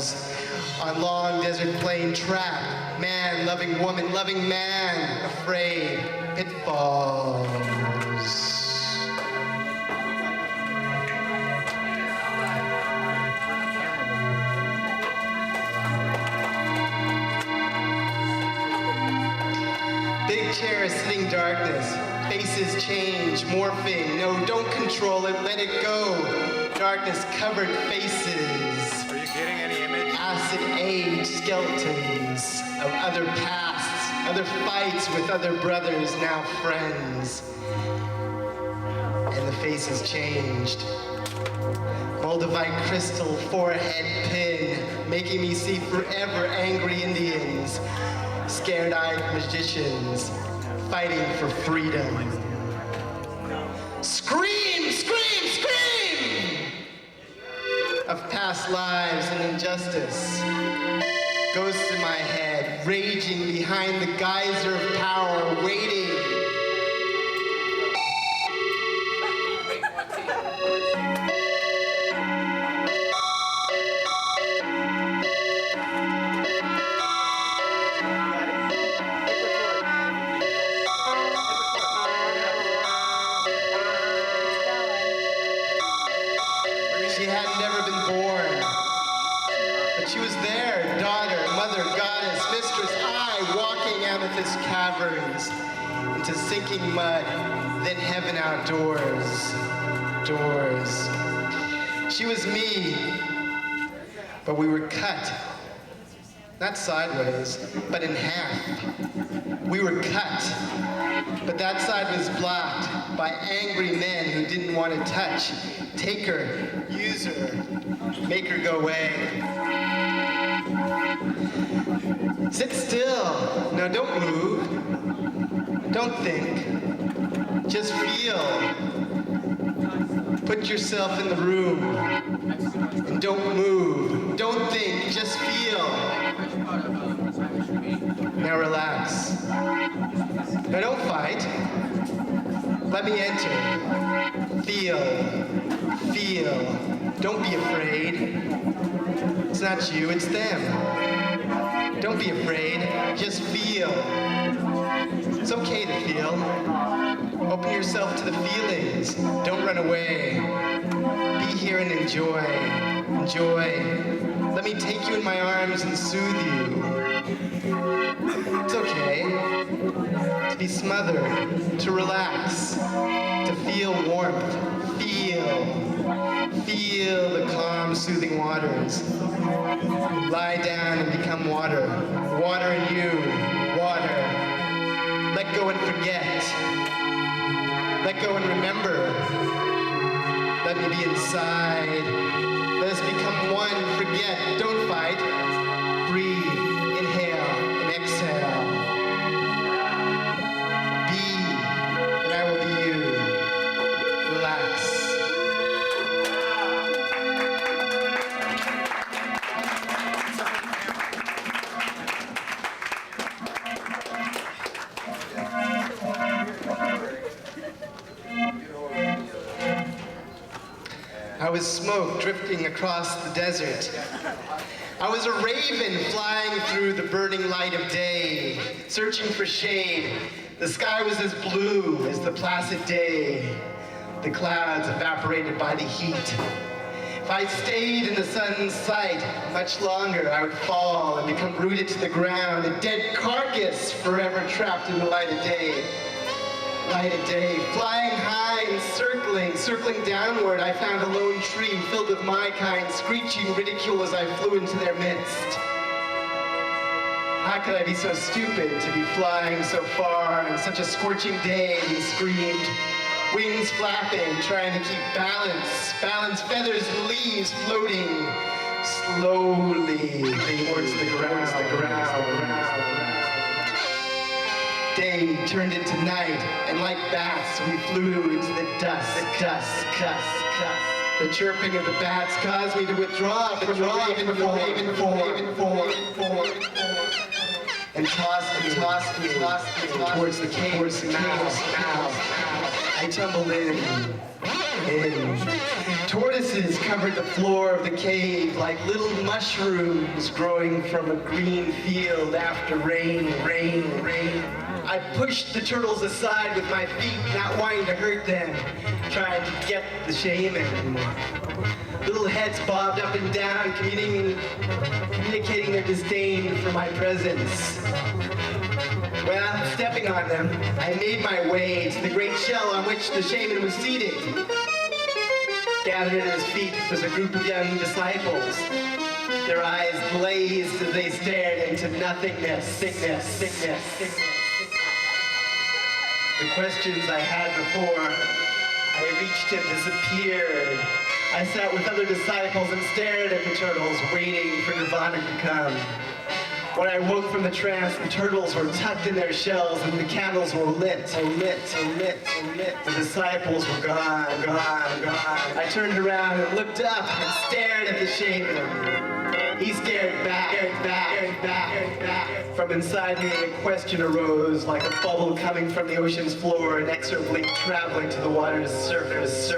falls. On long desert plain trapped, man loving woman, loving man, afraid, pitfalls. Big chairs sitting darkness, faces change, morphing. No, don't control it, let it go. Darkness covered faces. Are you getting any image? Acid age skeletons of other pasts, other fights with other brothers, now friends. And the faces changed. Moldavite crystal forehead pin, making me see forever angry Indians. Scared-eyed magicians fighting for freedom. Scream, scream, scream! Of past lives and injustice. Ghosts in my head, raging behind the geyser of power, waiting. Caverns into sinking mud, then heaven outdoors, doors. She was me, but we were cut, not sideways, but in half. We were cut, but that side was blocked by angry men who didn't want to touch, take her, use her, make her go away. Sit still. No, don't move. Don't think. Just feel. Put yourself in the room. And don't move. Don't think. Just feel. Now relax. No, don't fight. Let me enter. Feel. Feel. Don't be afraid. It's not you, it's them. Don't be afraid, just feel. It's okay to feel. Open yourself to the feelings. Don't run away. Be here and enjoy. Enjoy. Let me take you in my arms and soothe you. It's okay to be smothered, to relax, to feel warmth. Feel. Feel the calm, soothing waters. Lie down and become water. Water in you. Water. Let go and forget. Let go and remember. Let me be inside. Let us become one. Forget. Don't fight. Breathe. Inhale and exhale. Be, and I will be you. Relax. I was smoke drifting across the desert. I was a raven flying through the burning light of day, searching for shade. The sky was as blue as the placid day. The clouds evaporated by the heat. If I stayed in the sun's sight much longer, I would fall and become rooted to the ground, a dead carcass forever trapped in the light of day. Light of day, flying high and circling downward, I found a lone tree filled with my kind, screeching ridicule as I flew into their midst. How could I be so stupid to be flying so far on such a scorching day, he screamed. Wings flapping, trying to keep balance, feathers and leaves floating slowly towards the ground. Day turned into night, and like bats, we flew into the dust. The chirping of the bats caused me to withdraw from the raven form, and tossed me towards the cave's mouth. I tumbled in, Tortoises covered the floor of the cave like little mushrooms growing from a green field after rain. I pushed the turtles aside with my feet, not wanting to hurt them, trying to get the shaman. Little heads bobbed up and down, communicating their disdain for my presence. Well, stepping on them, I made my way to the great shell on which the shaman was seated. Gathered at his feet was a group of young disciples. Their eyes blazed as they stared into nothingness. The questions I had before I reached him disappeared. I sat with other disciples and stared at the turtles, waiting for Nirvana to come. When I woke from the trance, the turtles were tucked in their shells and the candles were lit. The disciples were gone. I turned around and looked up and stared at the shaman. He stared back. From inside me, a question arose like a bubble coming from the ocean's floor, inexorably traveling to the water's surface.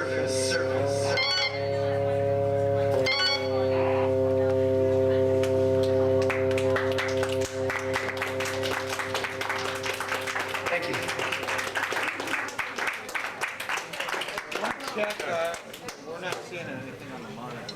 We're not seeing anything on the monitor.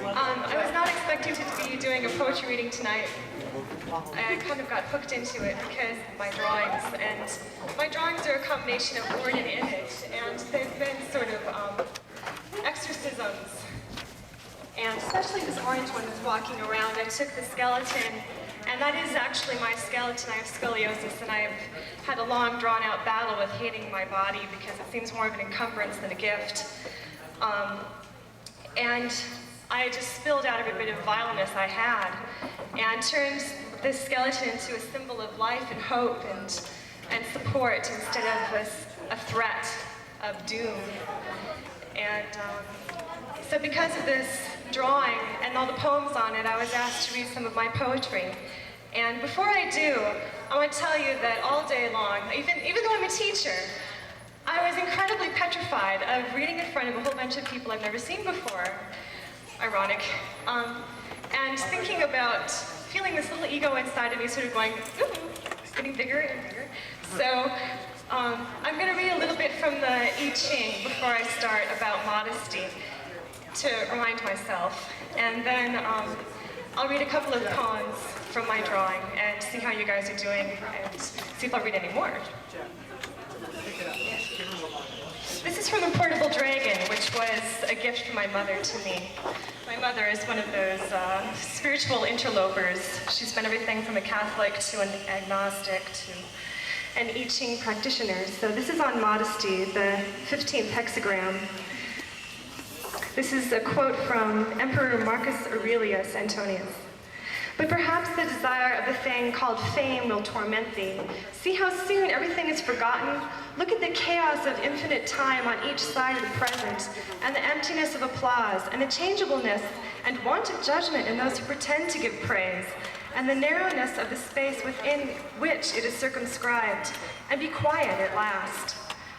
I was not expecting to be doing a poetry reading tonight. I kind of got hooked into it because of my drawings, and my drawings are a combination of word and image, and they've been sort of exorcisms. And especially this orange one that's walking around, I took the skeleton, and that is actually my skeleton. I have scoliosis, and I've had a long, drawn-out battle with hating my body because it seems more of an encumbrance than a gift. And I just spilled out every bit of vileness I had and turned this skeleton into a symbol of life and hope and support instead of a threat of doom. And so because of this drawing and all the poems on it, I was asked to read some of my poetry. And before I do, I want to tell you that all day long, even though I'm a teacher, I was incredibly petrified of reading in front of a whole bunch of people I've never seen before. ironic. And thinking about feeling this little ego inside of me sort of going, ooh, getting bigger and bigger. So I'm going to read a little bit from the I Ching before I start about modesty to remind myself. And then I'll read a couple of poems from my drawing and see how you guys are doing and see if I'll read any more. This is from the Portable Dragon, which was a gift from my mother to me. My mother is one of those spiritual interlopers. She's been everything from a Catholic to an agnostic to an I Ching practitioner. So this is on modesty, the 15th hexagram. This is a quote from Emperor Marcus Aurelius Antonius. But perhaps the desire of the thing called fame will torment thee. See how soon everything is forgotten? Look at the chaos of infinite time on each side of the present, and the emptiness of applause, and the changeableness and want of judgment in those who pretend to give praise, and the narrowness of the space within which it is circumscribed. And be quiet at last.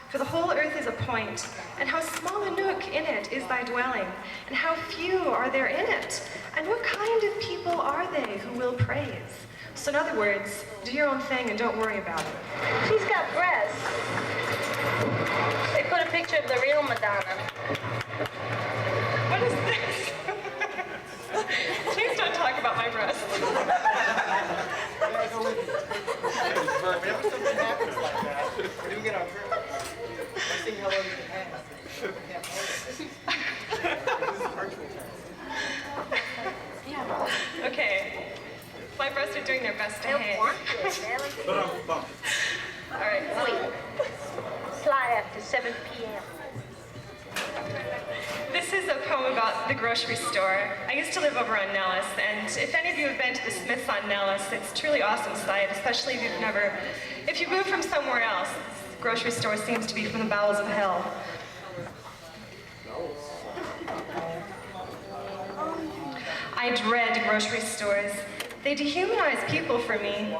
For the whole earth is a point, and how small a nook in it is thy dwelling, and how few are there in it, and what kind of people are they who will praise? So in other words, do your own thing and don't worry about it. She's got breasts. They put a picture of the real Madonna. What is this? Please don't talk about my breasts. Whenever something happens like that, we do get our trip. I sing hello to the hand. I said, Okay. My breasts are doing their best to hang. All right. Fly after 7 p.m. This is a poem about the grocery store. I used to live over on Nellis, and if any of you have been to the Smiths on Nellis, it's a truly awesome sight, especially if you move from somewhere else. This grocery store seems to be from the bowels of hell. I dread grocery stores. They dehumanize people for me.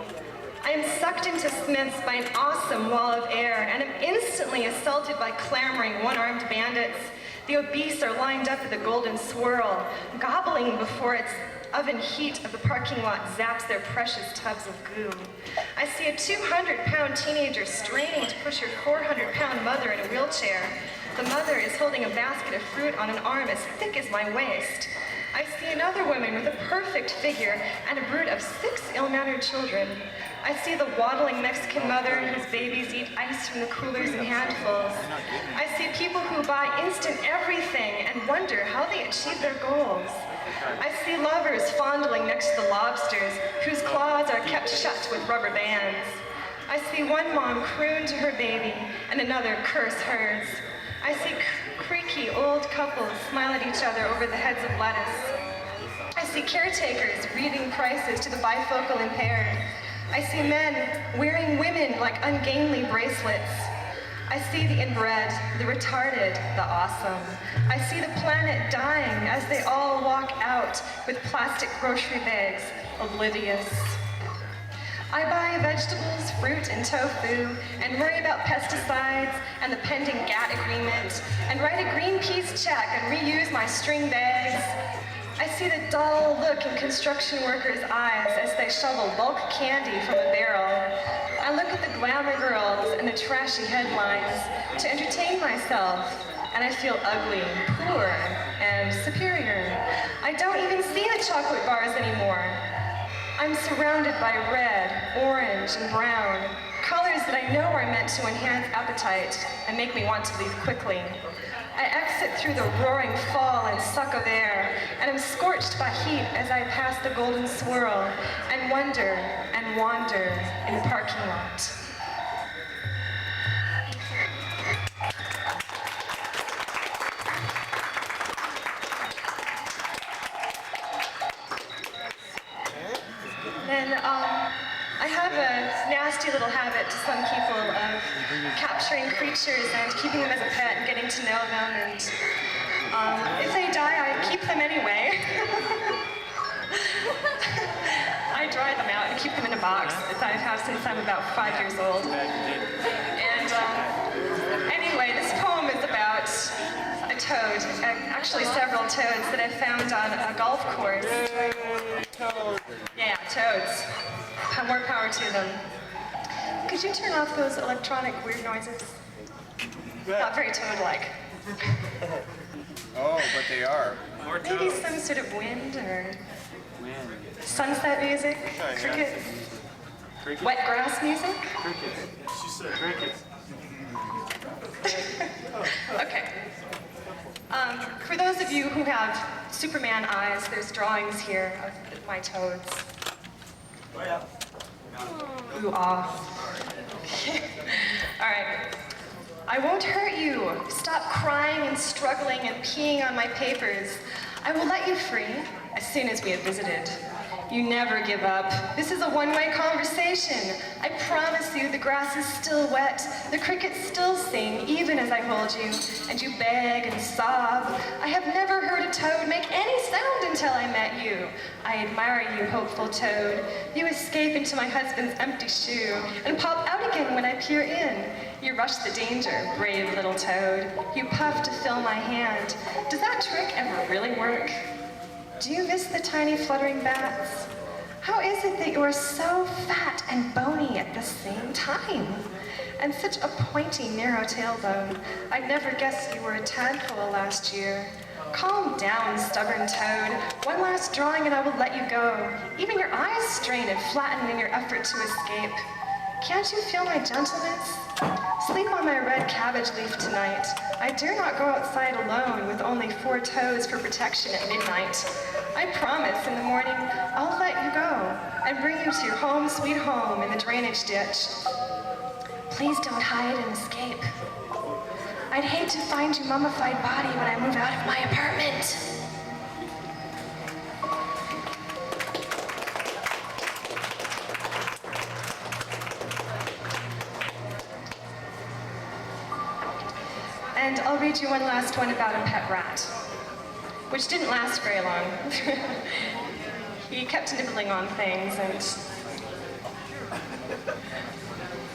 I am sucked into Smith's by an awesome wall of air, and am instantly assaulted by clamoring one-armed bandits. The obese are lined up at the golden swirl, gobbling before its oven heat of the parking lot zaps their precious tubs of goo. I see a 200-pound teenager straining to push her 400-pound mother in a wheelchair. The mother is holding a basket of fruit on an arm as thick as my waist. I see another woman with a perfect figure and a brood of 6 ill-mannered children. I see the waddling Mexican mother whose babies eat ice from the coolers in handfuls. I see people who buy instant everything and wonder how they achieve their goals. I see lovers fondling next to the lobsters whose claws are kept shut with rubber bands. I see one mom croon to her baby and another curse hers. I see creaky old couples smile at each other over the heads of lettuce. I see caretakers reading prices to the bifocal impaired. I see men wearing women like ungainly bracelets. I see the inbred, the retarded, the awesome. I see the planet dying as they all walk out with plastic grocery bags, oblivious. I buy vegetables, fruit, and tofu, and worry about pesticides and the pending GATT agreement, and write a Greenpeace check and reuse my string bags. I see the dull look in construction workers' eyes as they shovel bulk candy from a barrel. I look at the glamour girls and the trashy headlines to entertain myself, and I feel ugly, poor, and superior. I don't even see the chocolate bars anymore. I'm surrounded by red, orange, and brown, colors that I know are meant to enhance appetite and make me want to leave quickly. I exit through the roaring fall and suck of air, and am scorched by heat as I pass the golden swirl and wonder and wander in the parking lot. Then I have a nasty little habit to some people of capturing creatures and keeping them as a pet and getting to know them, and if they die, I keep them anyway. I dry them out and keep them in a box that I've had since I'm about 5 years old. And anyway, this poem is about a toad, actually several toads that I found on a golf course. Yeah, toads. More power to them. Could you turn off those electronic weird noises? Not very toad-like. Oh, but they are. Maybe some sort of wind or sunset music, crickets, wet grass music. She said crickets. Okay. For those of you who have Superman eyes, there's drawings here of my toads. Oh, yeah. Ooh, ah. All right. I won't hurt you. Stop crying and struggling and peeing on my papers. I will let you free as soon as we have visited. You never give up. This is a one-way conversation. I promise you the grass is still wet. The crickets still sing, even as I hold you, and you beg and sob. I have never heard a toad make any sound until I met you. I admire you, hopeful toad. You escape into my husband's empty shoe and pop out again when I peer in. You rush the danger, brave little toad. You puff to fill my hand. Does that trick ever really work? Do you miss the tiny fluttering bats? How is it that you are so fat and bony at the same time? And such a pointy, narrow tailbone. I never guessed you were a tadpole last year. Calm down, stubborn toad. One last drawing and I will let you go. Even your eyes strain and flatten in your effort to escape. Can't you feel my gentleness? Sleep on my red cabbage leaf tonight. I dare not go outside alone with only 4 toes for protection at midnight. I promise in the morning I'll let you go and bring you to your home sweet home in the drainage ditch. Please don't hide and escape. I'd hate to find your mummified body when I move out of my apartment. And I'll read you one last one about a pet rat, which didn't last very long. He kept nibbling on things, and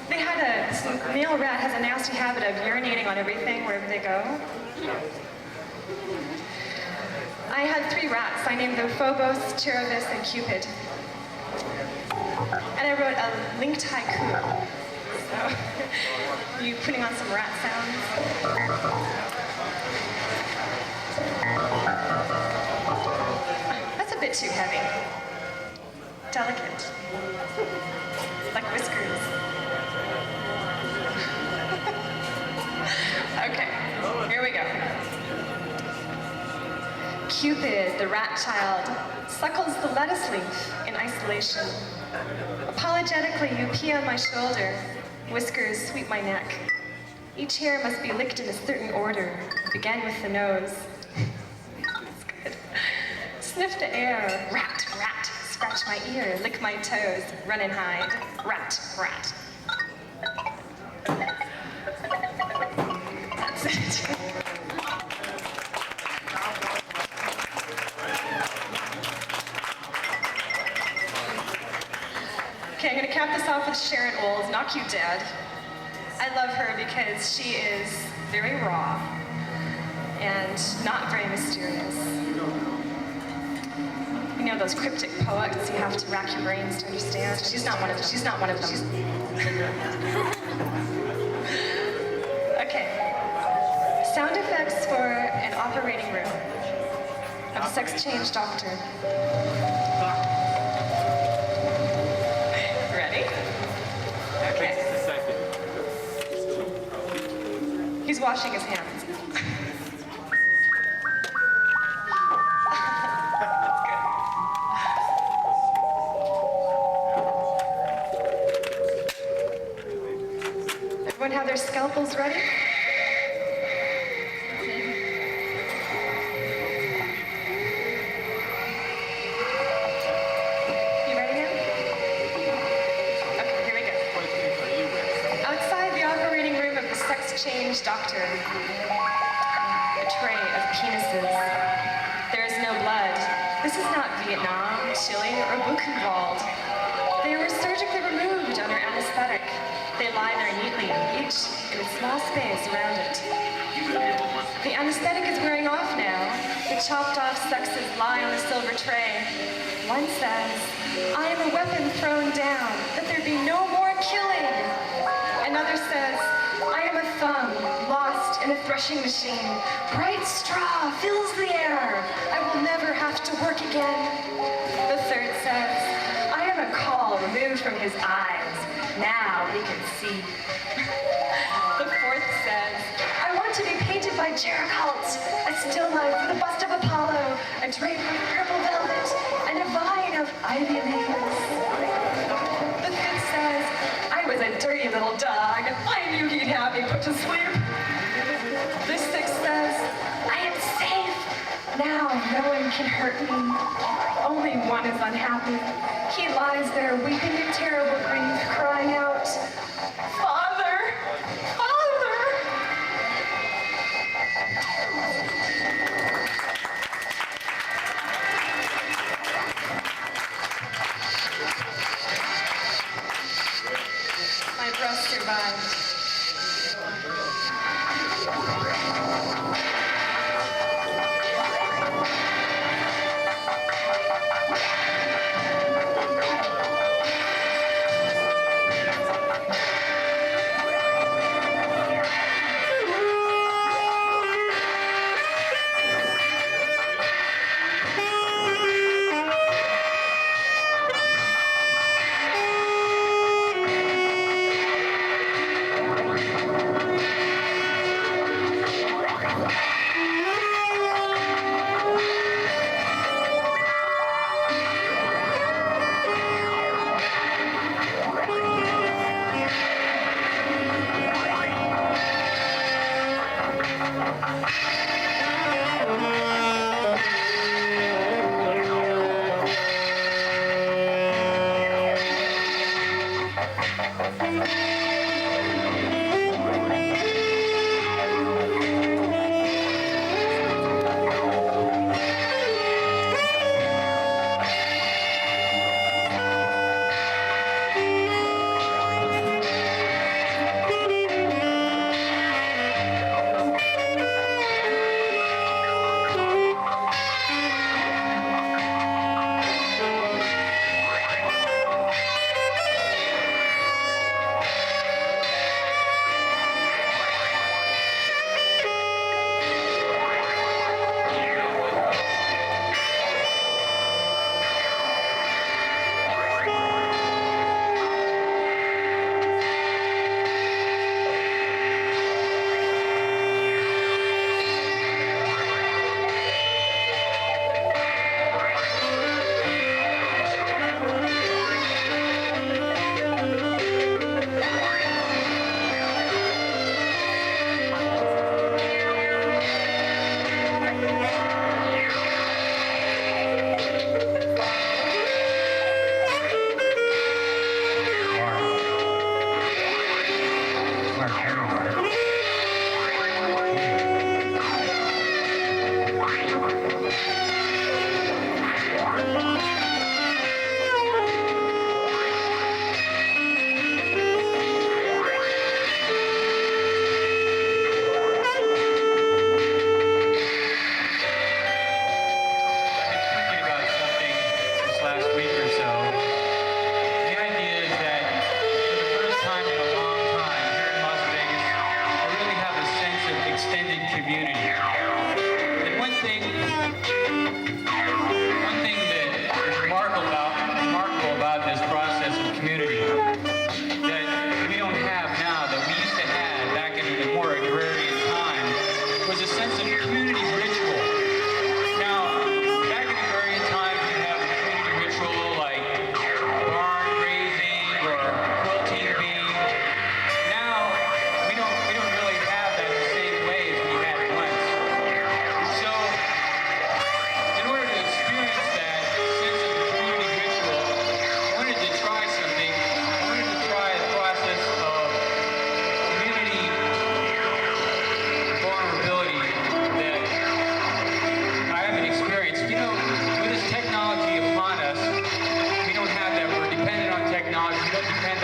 they had this male rat has a nasty habit of urinating on everything wherever they go. I had 3 rats. I named them Phobos, Cherubus, and Cupid. And I wrote a linked haiku. So, you putting on some rat sounds? That's a bit too heavy. Delicate. Like whiskers. Okay, here we go. Cupid, the rat child, suckles the lettuce leaf in isolation. Apologetically, you pee on my shoulder. Whiskers sweep my neck. Each hair must be licked in a certain order. Begin with the nose. That's good. Sniff the air. Rat, rat. Scratch my ear. Lick my toes. Run and hide. Rat, rat. That's it. Okay, I'm gonna cap this off with Sharon Olds, Knock You Dead. I love her because she is very raw and not very mysterious. You know those cryptic poets you have to rack your brains to understand? She's not one of them. She's not one of them. Okay. Sound effects for an operating room of a sex change doctor. Okay. He's washing his hands. That's good. Everyone have their scalpels ready? Change doctor. A tray of penises. There is no blood. This is not Vietnam, Chile, or Buchenwald. They were surgically removed under anesthetic. They lie there neatly, each in a small space around it. The anesthetic is wearing off now. The chopped off sexes lie on a silver tray. One says, I am a weapon thrown down, that there be no more killing. Another says, I am a thumb lost in a threshing machine. Bright straw fills the air. I will never have to work again. The third says, I am a caul removed from his eyes. Now he can see. The fourth says, I want to be painted by Jablin, a still life with a bust of Apollo, a drape of purple velvet, and a vine of ivy leaves. The fifth says, I was a dirty little dog. I knew he'd have me put to sleep. The sixth says, I am safe. Now no one can hurt me. Only one is unhappy. He lies there weeping in terrible grief, crying out, Father! Father! My breast survived.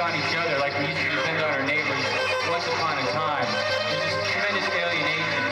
on each other like we used to depend on our neighbors once upon a time. There's this tremendous alienation.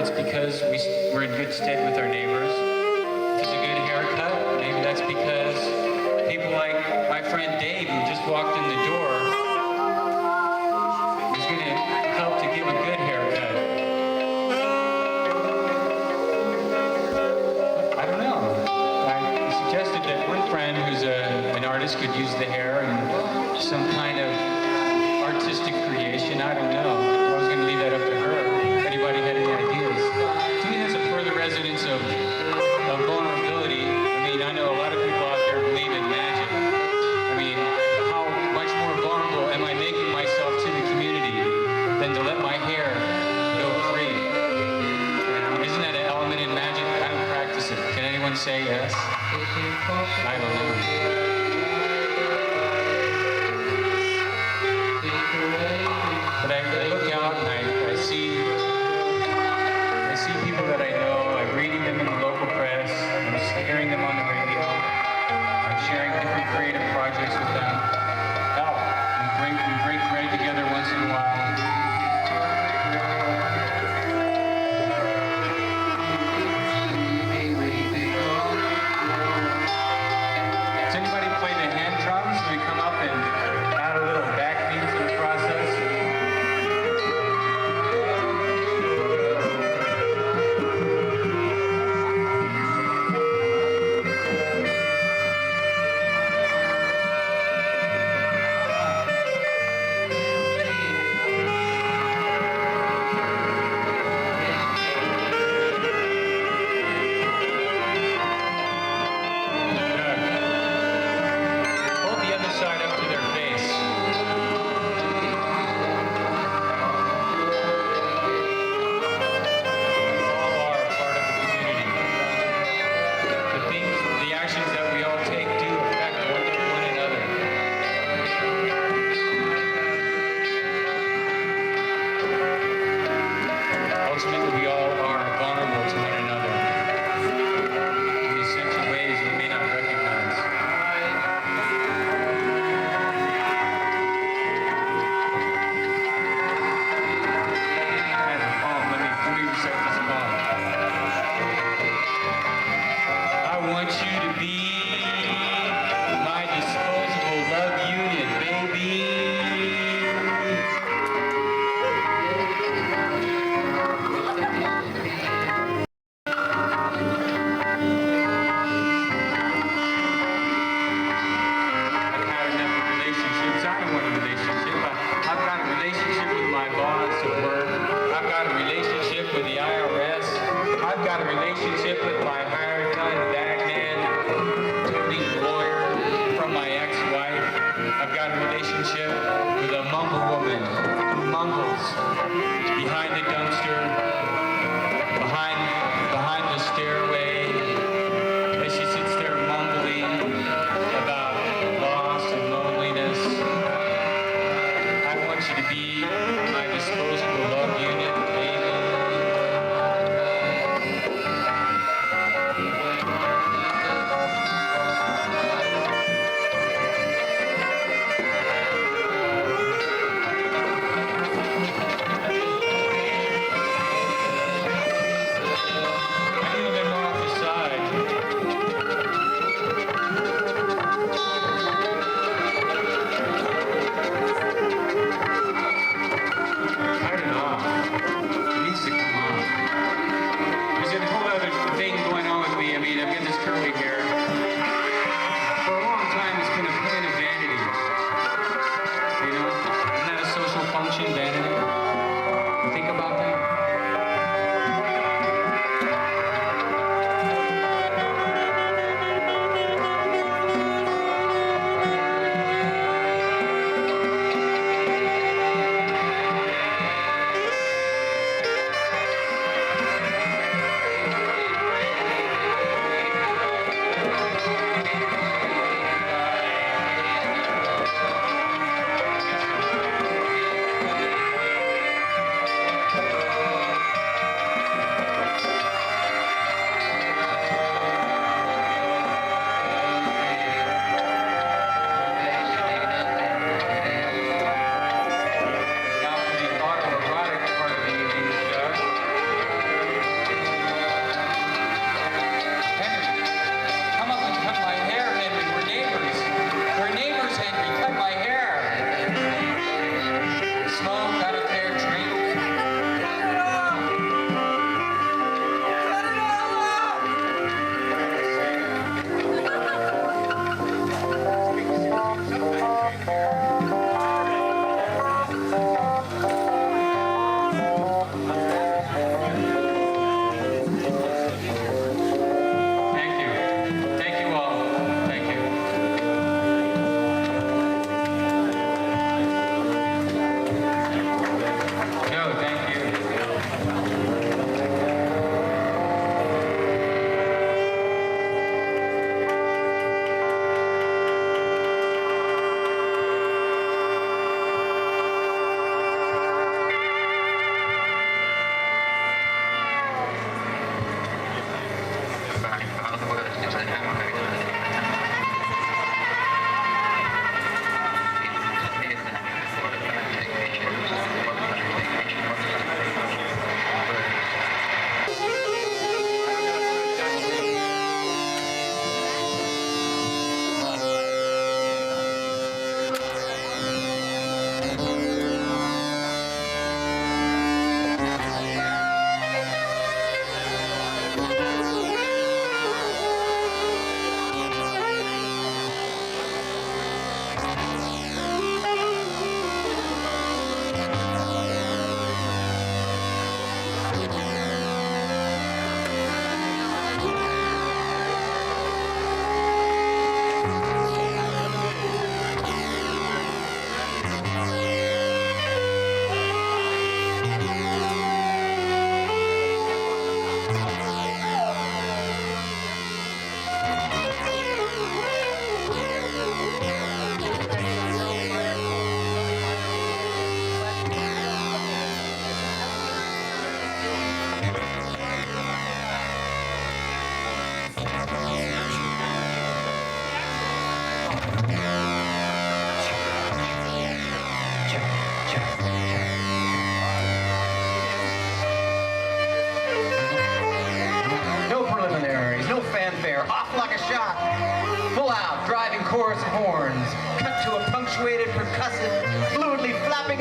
that's because we're in good stead with our neighbors. If it's a good haircut, maybe that's because people like my friend Dave, who just walked in the door, is going to help to give a good haircut. I don't know. I suggested that one friend who's an artist could use the hair and some kind of artistic creation. I don't know. I was going to leave that up to her. If anybody had any ideas. To me, that's a further resonance of vulnerability. I mean, I know a lot of people out there believe in magic. I mean, how much more vulnerable am I making myself to the community than to let my hair go free? Isn't that an element in magic? I don't practice it. Can anyone say yes? I don't know. But I look out and I see people that I know. I'm reading them in the local press. I'm hearing them on the radio. I'm sharing different creative projects with them. Hell, we break bread together once in a while. Does anybody play the hand drums? They come up and add a little backbeat to the process. Hold the other side up to their face. We all are part of the community. The actions that we all take do affect one another. Ultimately, we all are vulnerable to one another in essential ways we may not recognize. I have a poem. Let me recite this poem. I want you to be my disposable love unit, baby. I've had enough of relationships. I don't want a relationship. I've got a relationship with my boss at work. I've got a relationship with the IRS. I've got a relationship with my hired gun bagman, Cody, lawyer, from my ex-wife. I've got a relationship with a mumble woman who mumbles behind the dumpster, behind the stairway, as she sits there mumbling about loss and loneliness. I want you to be my disposable love unit, baby.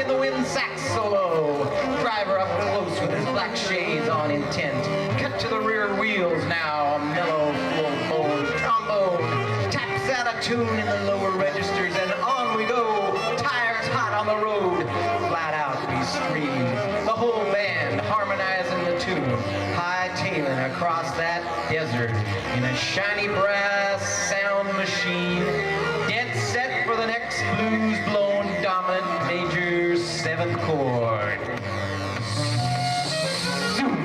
in the wind sax solo. Driver up close with his black shades on intent. Cut to the rear wheels now, a mellow full mode trombone. Taps out a tune in the lower registers and on we go. Tires hot on the road, flat out we scream. The whole band harmonizing the tune. Hightailing across that desert in a shiny brass sound machine. Dead set for the next blues blown dominant major 7th chord. Zoom.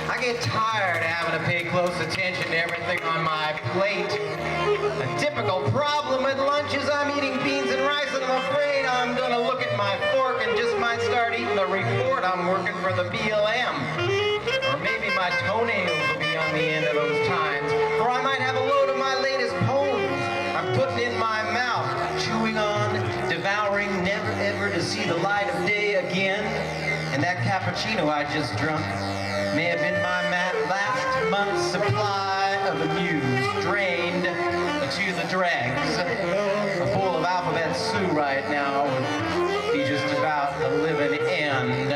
I get tired of having to pay close attention to everything on my plate. A typical problem at lunch is I'm eating beans and rice and I'm afraid I'm gonna look at my fork and just might start eating the report I'm working for the BLM. Or maybe my toenails will be on the end of those times. Or I might have a load of my latest poems I'm putting in my mouth, chewing on, devouring, never ever to see the light of day again. And that cappuccino I just drunk may have been my last month's supply of the muse, drained to the dregs. A bowl of alphabet soup right now would be just about the living end.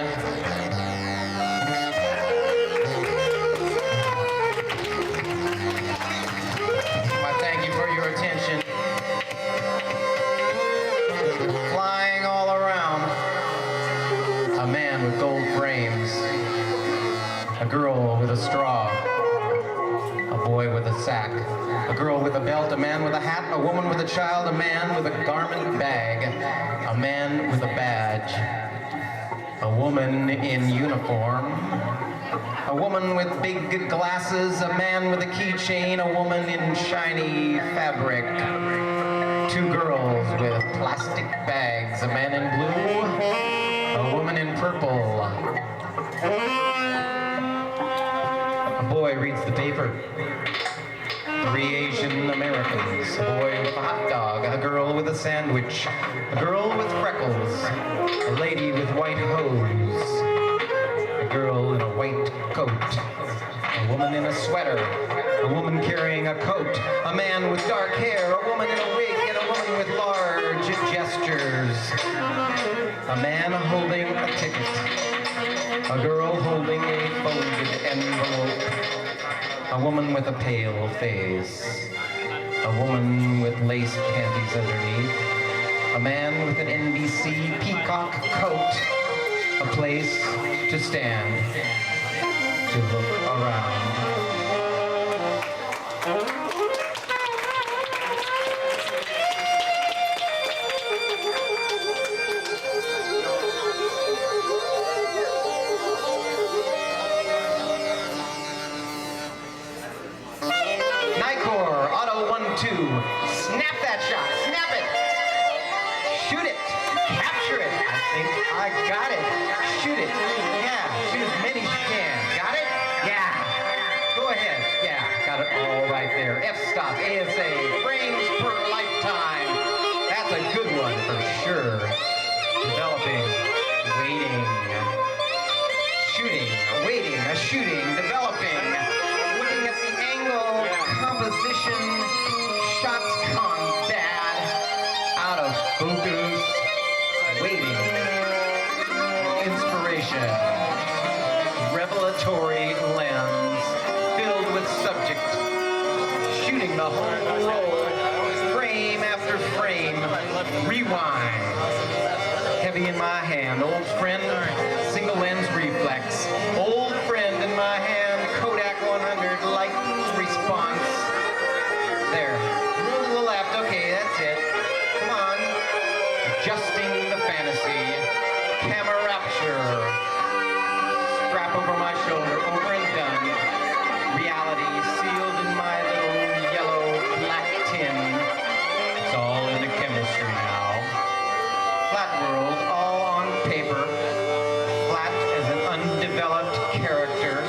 I thank you for your attention. Flying all around, a man with gold frames. A girl with a straw, a boy with a sack, a girl with a belt, a man with a hat, a woman with a child, a man with a garment bag, a man with a badge, a woman in uniform, a woman with big glasses, a man with a keychain, a woman in shiny fabric, 2 girls with plastic bags, a man in blue, a woman in purple. A boy reads the paper. 3 Asian Americans. A boy with a hot dog. A girl with a sandwich. A girl with freckles. A lady with white hose. A girl in a white coat. A woman in a sweater. A woman carrying a coat. A man with dark hair. A woman in a wig. And a woman with large gestures. A man holding a ticket. A girl holding a folded envelope. A woman with a pale face. A woman with lace panties underneath. A man with an NBC peacock coat. A place to stand, to look around. Snap that shot. Snap it. Shoot it. Capture it. I think I got it. Shoot it. Yeah. Shoot as many as you can. Got it? Yeah. Go ahead. Yeah. Got it all right there. F-stop. ASA. Frames per lifetime. That's a good one for sure. Developing. Waiting. Shooting. Waiting. Shooting. Developing. Looking at the angle. Composition. Shots gone bad, out of focus, waiting, inspiration, revelatory lens, filled with subject, shooting the whole roll, frame after frame, rewind, heavy in my hand, old friend, single lens reflex, old friend in my hand, Kodak 100, light response, there. Okay, that's it. Come on. Adjusting the fantasy. Camera rapture. Strap over my shoulder. Over and done. Reality sealed in my little yellow black tin. It's all in the chemistry now. Flat world, all on paper. Flat as an undeveloped character.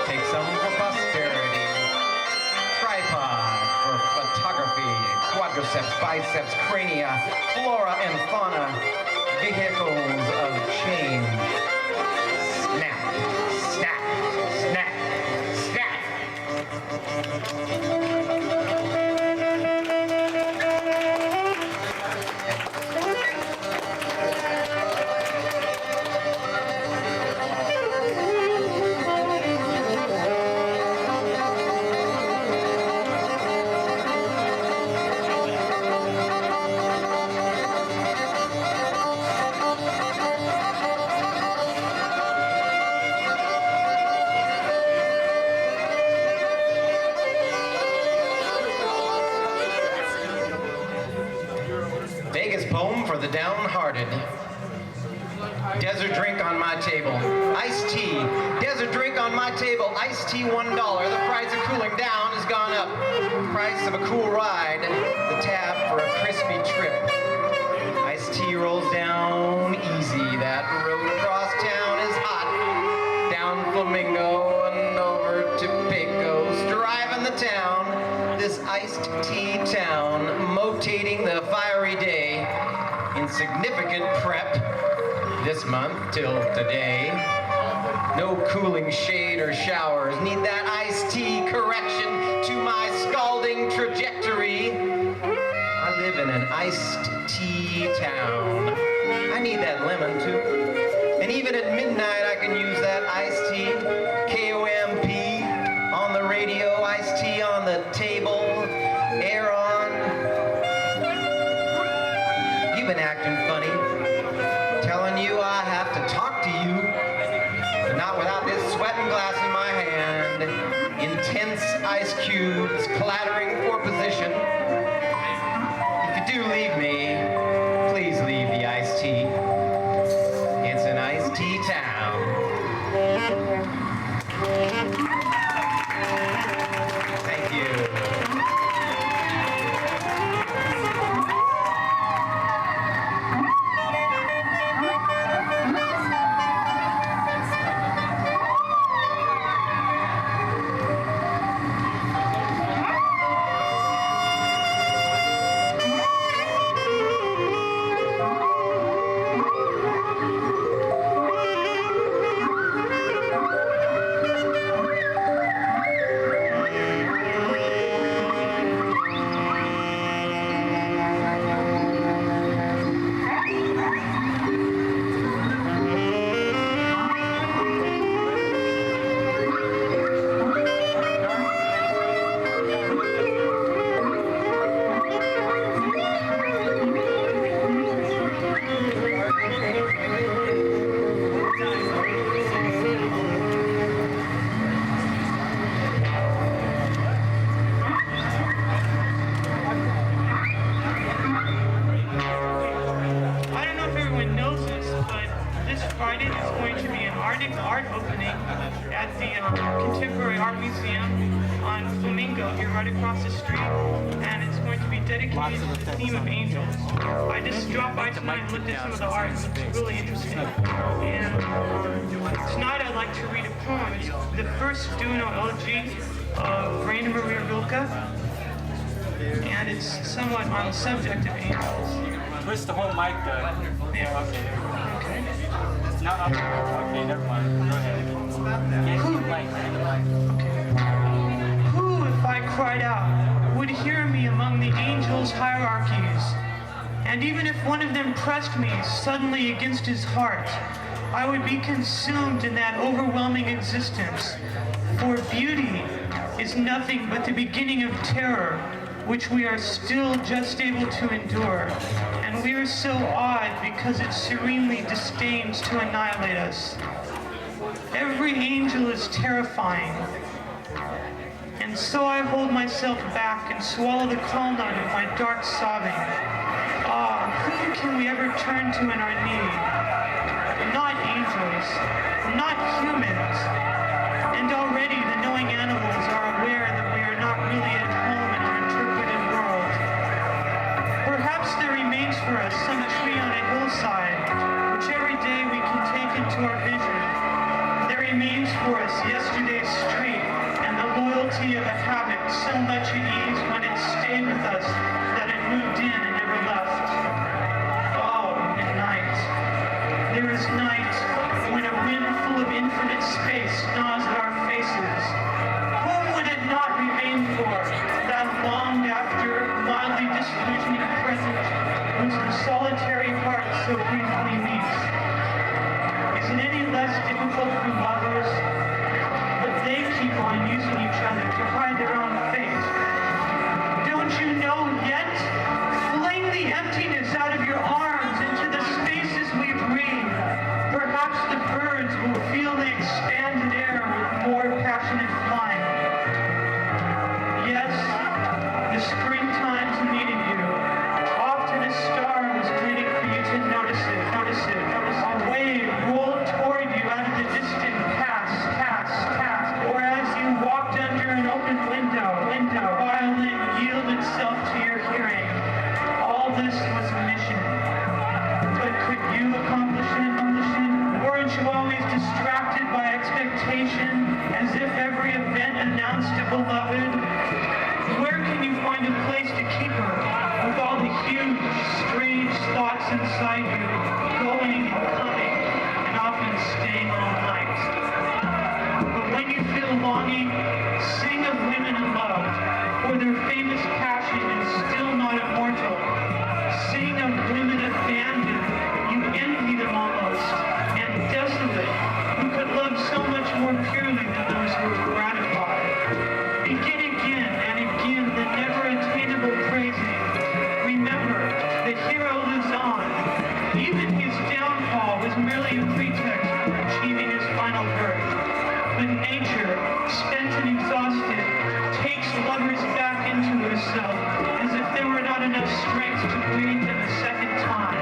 Take some for posterity. Tripod. Photography, quadriceps, biceps, crania, flora and fauna, vehicles of change. Snap, snap, snap, snap. Vegas poem for the downhearted. Desert drink on my table, iced tea. Desert drink on my table, iced tea $1. The price of cooling down has gone up. Price of a cool ride, the tab for a crispy trip. Iced tea rolls down easy. That road across town is hot. Down Flamingo and over to Pecos, driving the town. This iced tea town, motating the fiery day. Insignificant prep this month till today. No cooling shade or showers. Need that iced tea correction to my scalding trajectory. I live in an iced tea town. I need that lemon too. And even at midnight I can use that iced tea. KOMP on the radio, iced tea on the table, air on. You've been acting funny, telling you I have to talk to you, but not without this sweating glass in my hand. Intense ice cubes clattering for position. If you do leave me, please leave the iced tea. It's an iced tea town. Thank you. Subject of angels. Push the whole mic though. Yeah. Okay. No, okay, never mind. Go ahead. Who, if I cried out, would hear me among the angels' hierarchies? And even if one of them pressed me suddenly against his heart, I would be consumed in that overwhelming existence. For beauty is nothing but the beginning of terror, which we are still just able to endure. And we are so odd because it serenely disdains to annihilate us. Every angel is terrifying. And so I hold myself back and swallow the calm note of my dark sobbing. Ah, whom can we ever turn to in our need? Not angels, not humans. And already the knowing animals are aware that we are not really at home in our interpreted world. Perhaps there remains for us some tree on a hillside, which every day we can take into our vision. There remains for us yesterday's street and the loyalty of a habit so much at ease when it stayed with us that it moved in and never left. Oh, and night. There is night when a wind full of infinite space gnaws at our faces. Whom would it not remain solitary heart so briefly meets. Is it any less difficult for lovers? But they keep on using each other to hide their own fate. Don't you know yet? Fling the emptiness out of your arms into the spaces we breathe. Perhaps the birds will feel the expanded air with more passionate flying. Yes, the springtime's needed you. Often a star was waiting for you to notice it. A wave rolled toward you out of the distant past. Or as you walked under an open window, violin yielded itself to your hearing. All this was a mission. But could you accomplish it? Weren't you always distracted by expectation, as if every event announced a beloved? Where can you find a place to keep her, with all the huge, strange thoughts inside you, going and coming, and often staying all night? But when you feel longing, sing of women unloved, for their famous passion is still not immortal. Sing of women abandoned, you envy them almost, and desolate, who could love so much more purely than those who are gratified. Begin again and again the never-attainable praising. Remember, the hero lives on. Even his downfall was merely a pretext for achieving his final birth. But nature, spent and exhausted, takes lovers back into herself, as if there were not enough strength to breathe them a second time.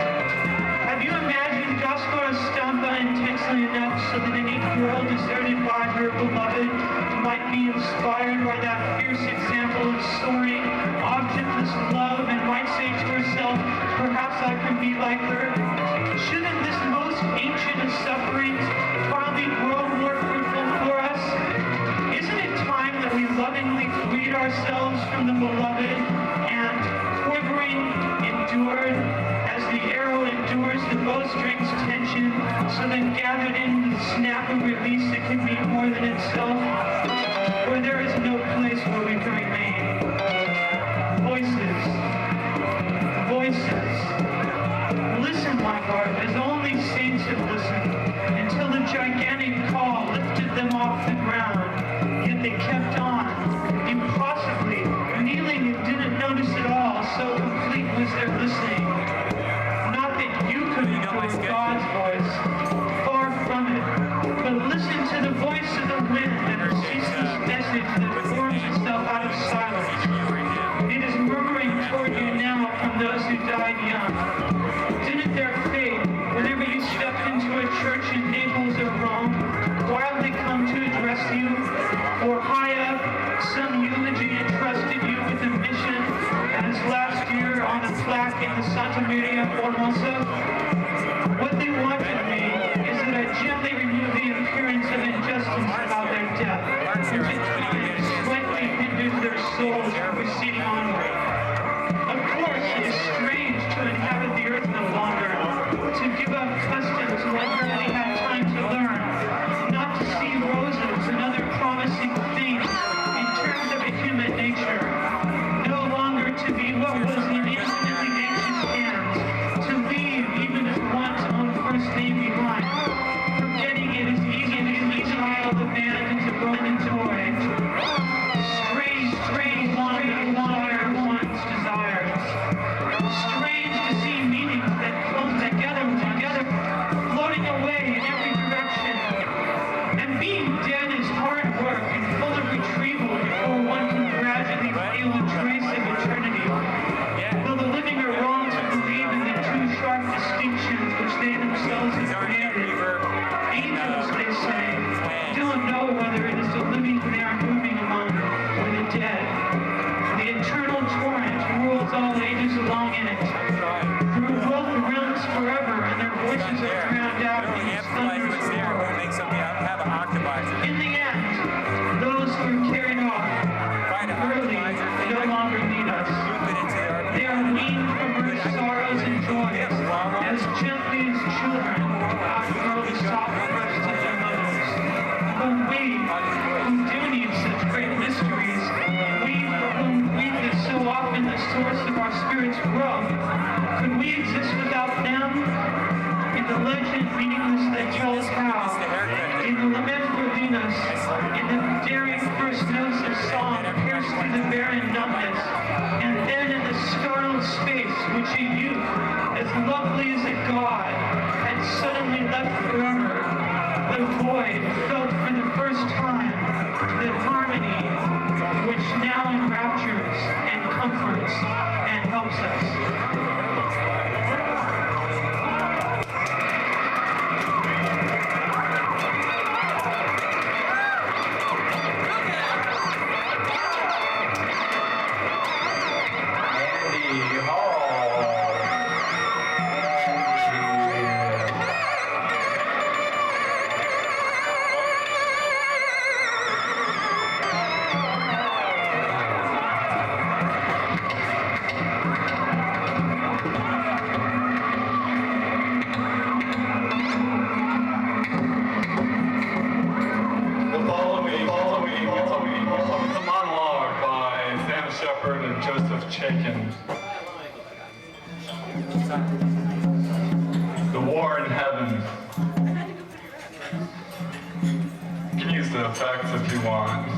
Have you imagined Gaspar Stampa intensely enough so that any girl deserted by her beloved might be inspired by that fierce example of soaring, objectless love and might say to herself, perhaps I can be like her? Shouldn't this most ancient of sufferings finally grow more fruitful for us? Isn't it time that we lovingly freed ourselves from the beloved and, quivering, endured, as the arrow endures the bowstring's tension, so then gathered in the snap of release it can be more than itself, where there is no place where we can remain. Voices. Listen, my heart, as only saints have listened, until the gigantic call lifted them off the ground, yet they kept on, impossibly, kneeling and didn't notice at all, so complete was their listening. Not that you could echo God's voice, far from it, but listen to the voice of the wind and the ceaseless message that forms itself out of silence. It is murmuring toward you now from those who died young. Didn't their fate, whenever you stepped into a church in Naples or Rome, wildly come to address you, or high up, some eulogy entrusted you with a mission, as last year on a plaque in the Santa Maria Formosa? What they want from me is that I gently remove the appearance of injustice about their death, which at times slightly hinders their souls from proceeding onward. Of course, it is strange to inhabit the earth no longer, to give up customs one hardly had time to learn, not to see roses and other promising things in terms of a human nature, no longer to be what was in infinitely anxious hands, to leave even if one's own first name behind, forgetting it is easy to child abandoned to broken toy. Strange longing desire one's desires. Strange to see meanings that come together, floating away in every direction. And being dead is hard work and full of retrieval before one can gradually feel a trace of eternity. Though the living are wrong to believe in the two sharp distinctions which they themselves have created. Angels, they say, don't know whether it is the living they are moving among or the dead. The eternal torrent rules all ages along in it. Through both realms forever, and their voices are drowned out in its thunderous roar. In the end, those who are carried off early no longer need us. They are weaned from earth's sorrows and joys, as gently as children outgrow the soft breasts of their mothers. But we, who do need such great mysteries, we for whom grief is so often the source of our spirit's growth, could we exist without the legend meaningless that tells how, in the lament for Venus, in the daring first notes of song pierced through the barren numbness, and then in the startled space which a youth, as lovely as a god, had suddenly left forever, the void felt for the first time the harmony which now enraptures and comforts and helps us. The war in heaven. You can use the effects if you want.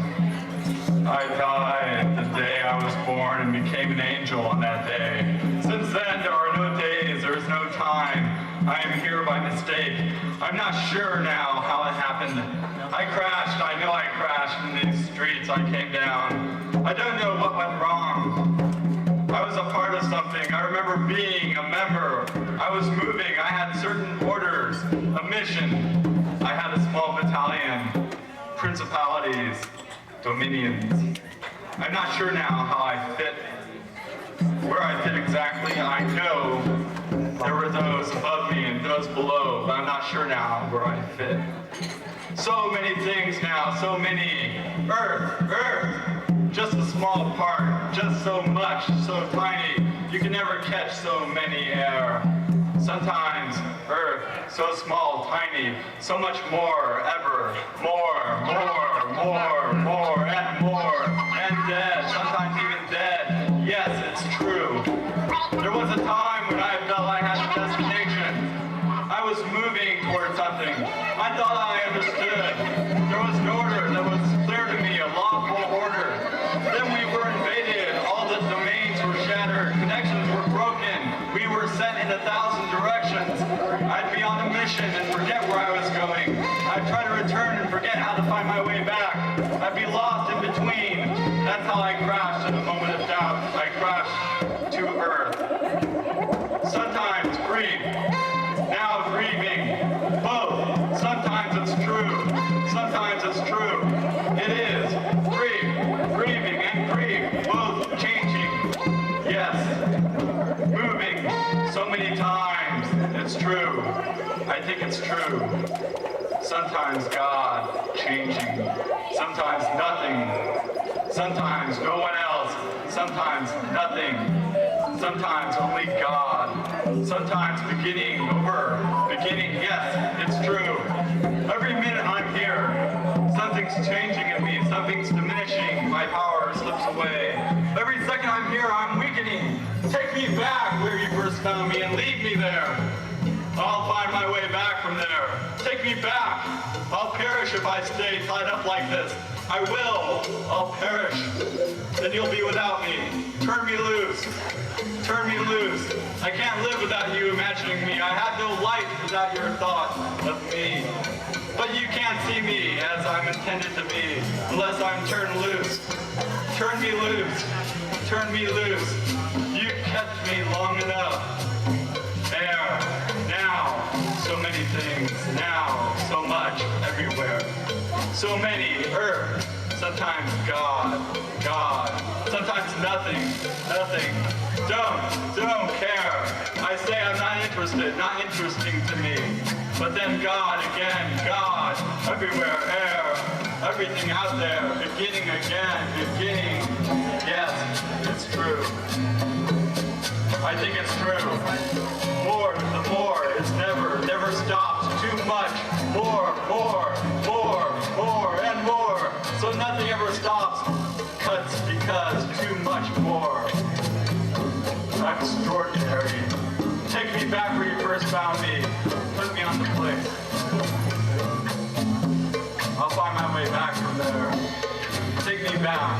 I died the day I was born and became an angel on that day. Since then, there are no days, there is no time. I am here by mistake. I'm not sure now how it happened. I crashed, I know I crashed in these streets. I came down. I don't know what went wrong. I was a part of something. I remember being a member. I was moving. I had certain orders, a mission. I had a small battalion, principalities, dominions. I'm not sure now how I fit, where I fit exactly. I know there were those above me and those below, but I'm not sure now where I fit. So many things now, so many. Earth. Just a small part, just so much, so tiny. You can never catch so many air. Sometimes Earth, so small, tiny, so much more, ever, more, and dead, sometimes even dead. Yes, it's true. There was a time when I felt I had a destination. I was moving towards something. I thought I understood. There was an order that was clear to me, a lawful order. Then we were invaded, all the domains were shattered, connections were broken, we were sent in 1,000 directions. I'd be on a mission and forget where I was going. I'd try to return and forget how to find my way back. I'd be lost in between. That's how I crashed in a moment of doubt. I crashed to Earth. Sometimes grief, now grieving, both. Sometimes it's true, sometimes it's true. It is grieving and grief, both changing. Yes, moving so many times. It's true. I think it's true. Sometimes God changing. Sometimes nothing. Sometimes no one else. Sometimes nothing. Sometimes only God. Sometimes beginning over beginning. Yes, it's true. Every minute I'm here, something's changing in me. Something's diminishing. My power slips away. Every second I'm here, I'm weakening. Take me back where you first found me and leave me there. I'll find my way back from there. Take me back. I'll perish if I stay tied up like this. I will. I'll perish. Then you'll be without me. Turn me loose. Turn me loose. I can't live without you imagining me. I have no life without your thought of me. But you can't see me as I'm intended to be unless I'm turned loose. Turn me loose. Turn me loose. You've kept me long enough. Air. Now. So many things. Now. So much. Everywhere. So many. Earth. Sometimes God. Sometimes nothing. Don't care. I say I'm not interested. Not interesting to me. But then God again. God. Everywhere. Air. Everything out there. Beginning again. Beginning. Yes. It's true. I think it's true. More. The more. It's never stops. Too much. More. And more. So nothing ever stops. Cuts because too much more. Extraordinary. Take me back where you first found me. Put me down.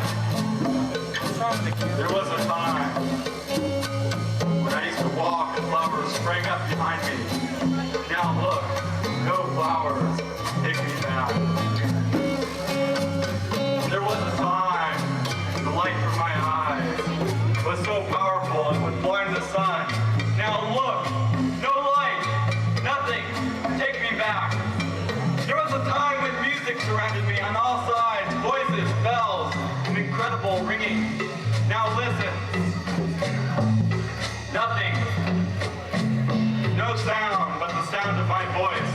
There was a time when I used to walk and flowers sprang up behind me. Now look, no flowers take me back. There was a time the light from my eyes was so powerful it would blind the sun. Now look, no light, nothing, take me back. There was a time when music surrounded me on all sides, voices, bells, and incredible ringing. Now listen, nothing, no sound but the sound of my voice.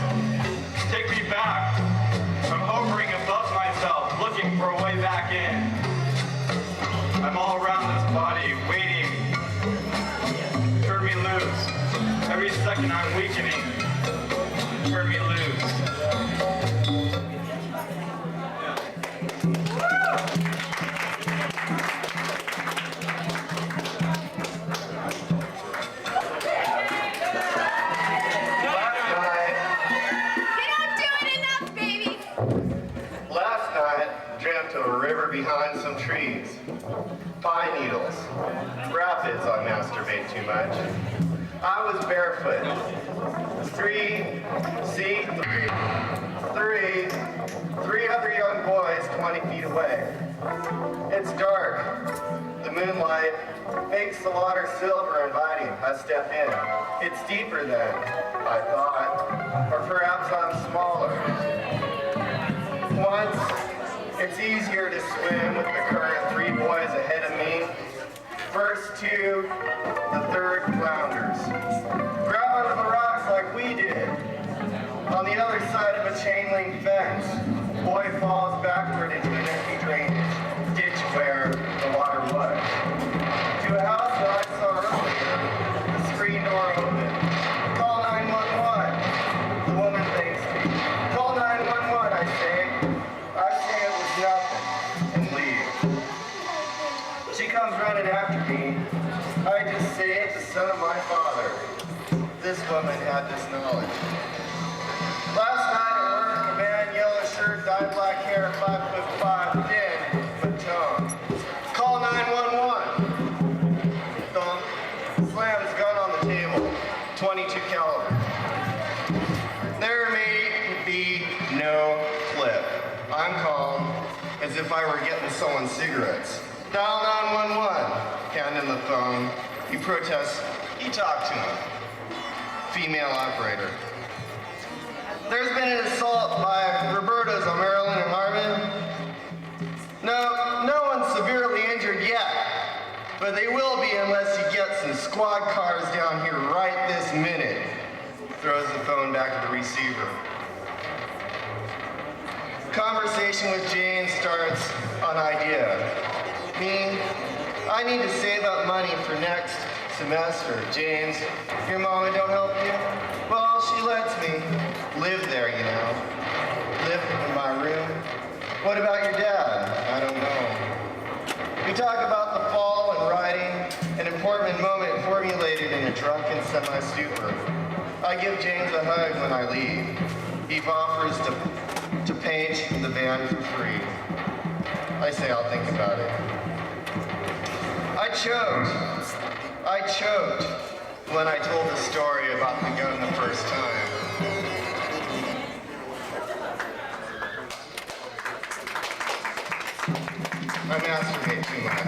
Take me back. I'm hovering above myself, looking for a way back in. I'm all around this body, waiting. Turn me loose. Every second I'm weakening. Turn me loose. Behind some trees, pine needles, rapids. I masturbate too much. I was barefoot. Three other young boys 20 feet away. It's dark. The moonlight makes the water silver inviting. I step in. It's deeper than I thought, or perhaps I'm smaller. Once, it's easier to swim with the current 3 boys ahead of me. First 2, the third flounders. Grab onto the rocks like we did. On the other side of a chain link fence, boy falls backward into an empty drainage ditch where the water was. To a house that I saw earlier, the screen door open. Call 911. The woman thanks me. Call 911, I say. Nothing, and leave. She comes running after me. I just say, the son of my father. This woman had this knowledge. Last night at work, a man, yellow shirt, dyed black hair, 5'5", thin, but toned. Call 911. Thump. Slams gun on the table. 22 caliber. There may be no clip. I'm calm, as if I were getting someone cigarettes. Dial 911, hand him the phone. He protests, he talked to him. Female operator. There's been an assault by Roberto's on Maryland and Harmon. No one's severely injured yet, but they will be unless you get some squad cars down here right this minute. Throws the phone back to the receiver. Conversation with Jane starts on idea. Me, I need to save up money for next semester. James, your mama don't help you? Well, she lets me live there, you know. Live in my room. What about your dad? I don't know. We talk about the fall and riding, an important moment formulated in a drunken semi-stupor. I give James a hug when I leave. He offers to paint the van for free. I say I'll think about it. I choked when I told the story about the gun the first time. I masturbate too much.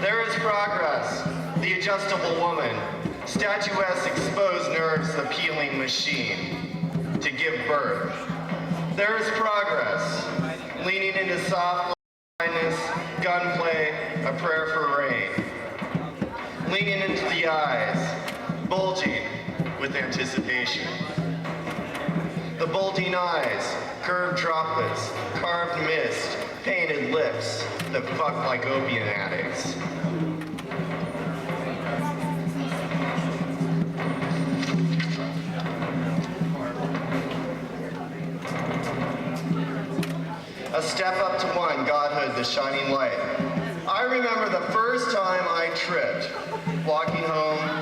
There is progress. The adjustable woman. Statuesque exposed nerves appealing machine to give birth. There is progress, leaning into soft kindness, gunplay, a prayer for rain. Leaning into the eyes, bulging with anticipation. The bulging eyes, curved droplets, carved mist, painted lips that fuck like opium addicts. A step up to one, godhood, the shining light. I remember the first time I tripped, walking home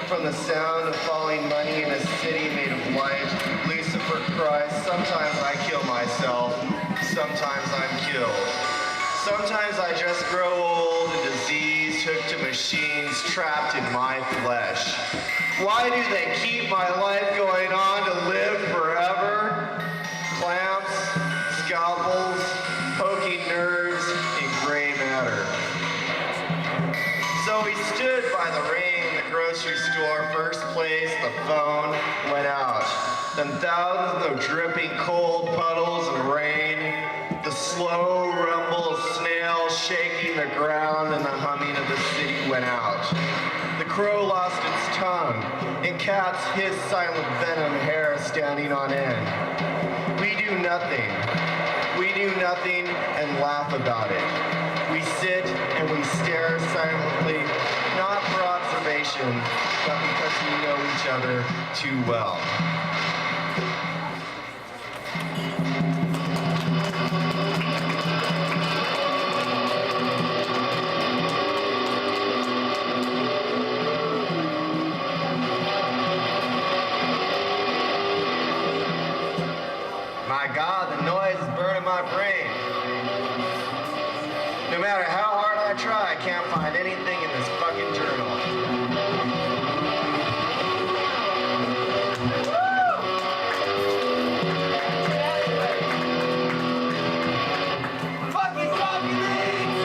from the sound of falling money in a city made of light. Lucifer Christ, sometimes I kill myself. machines trapped in my flesh? Why do they keep my life going on to live forever? Clamps, scalpels, poking nerves, and gray matter. So he stood by the ring in the grocery store. First place, the phone went out. Then thousands of dripping cold puddles of rain, the slow rumble of snails shaking the ground, and the humming of the city went out. The crow lost its tongue, and cats hissed silent venom, hair standing on end. We do nothing. We do nothing and laugh about it. We sit and we stare silently, not for observation, but because we know each other too well. My God, the noise is burning my brain. No matter how hard I try, I can't find anything in this fucking journal. Fucking documents!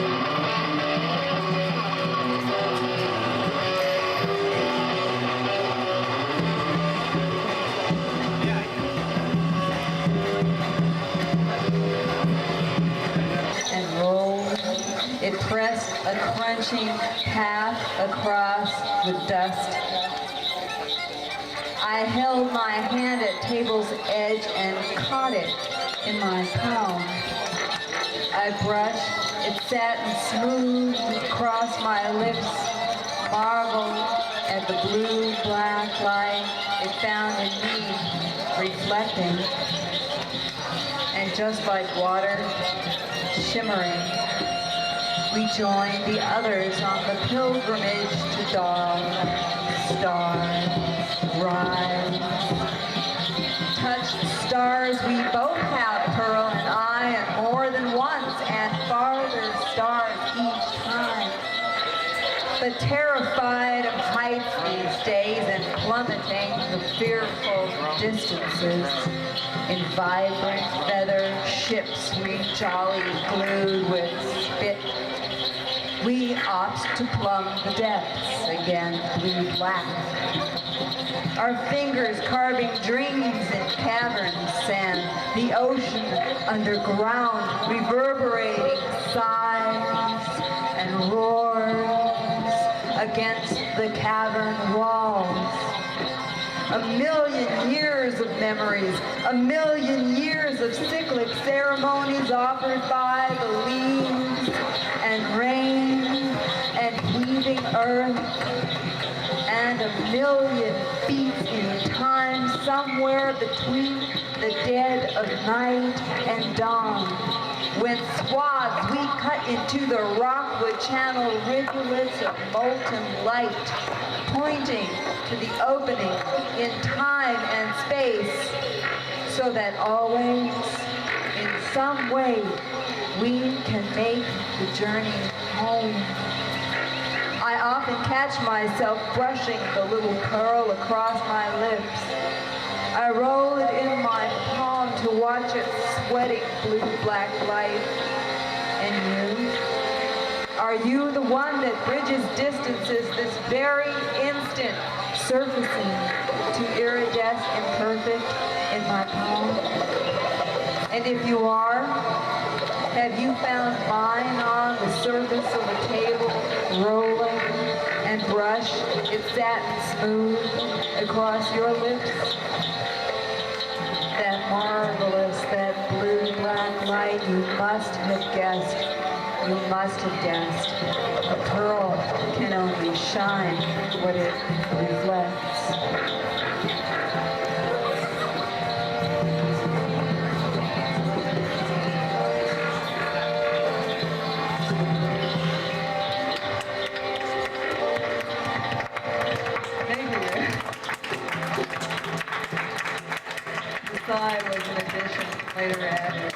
And rolled. It pressed a crunching path across with dust. I held my hand at table's edge and caught it in my palm. I brushed its satin smooth across my lips, marveled at the blue-black light it found in me, reflecting. And just like water, shimmering, we joined the others on the pilgrimage to dawn, stars, rise. Touch the stars we both have, Pearl and I, and more than once, and farther stars each time. But terrified of heights these days and plummeting the fearful distances, in vibrant feather ships we jolly glued with spit, we opt to plumb the depths again, blue-black. Our fingers carving dreams in caverns, and the ocean underground reverberating sighs and roars against the cavern walls. A million years of memories, a million years of cyclic ceremonies offered by the leaves and rain and heaving earth, and a million feet in time somewhere between the dead of night and dawn, when swaths we cut into the rockwood channel rivulets of molten light, pointing to the opening in time and space, so that always, in some way, we can make the journey home. I often catch myself brushing the little curl across my lips. I roll it in my palm to watch it sweating blue-black light. And you? Are you the one that bridges distances this very instant, surfacing to iridesce imperfect in my palm? And if you are, have you found mine on the surface of a table, rolling and brush its satin smooth across your lips? That marvelous, that blue-black light, you must have guessed. You must have guessed. A pearl can only shine what it reflects. The sigh was an addition later added.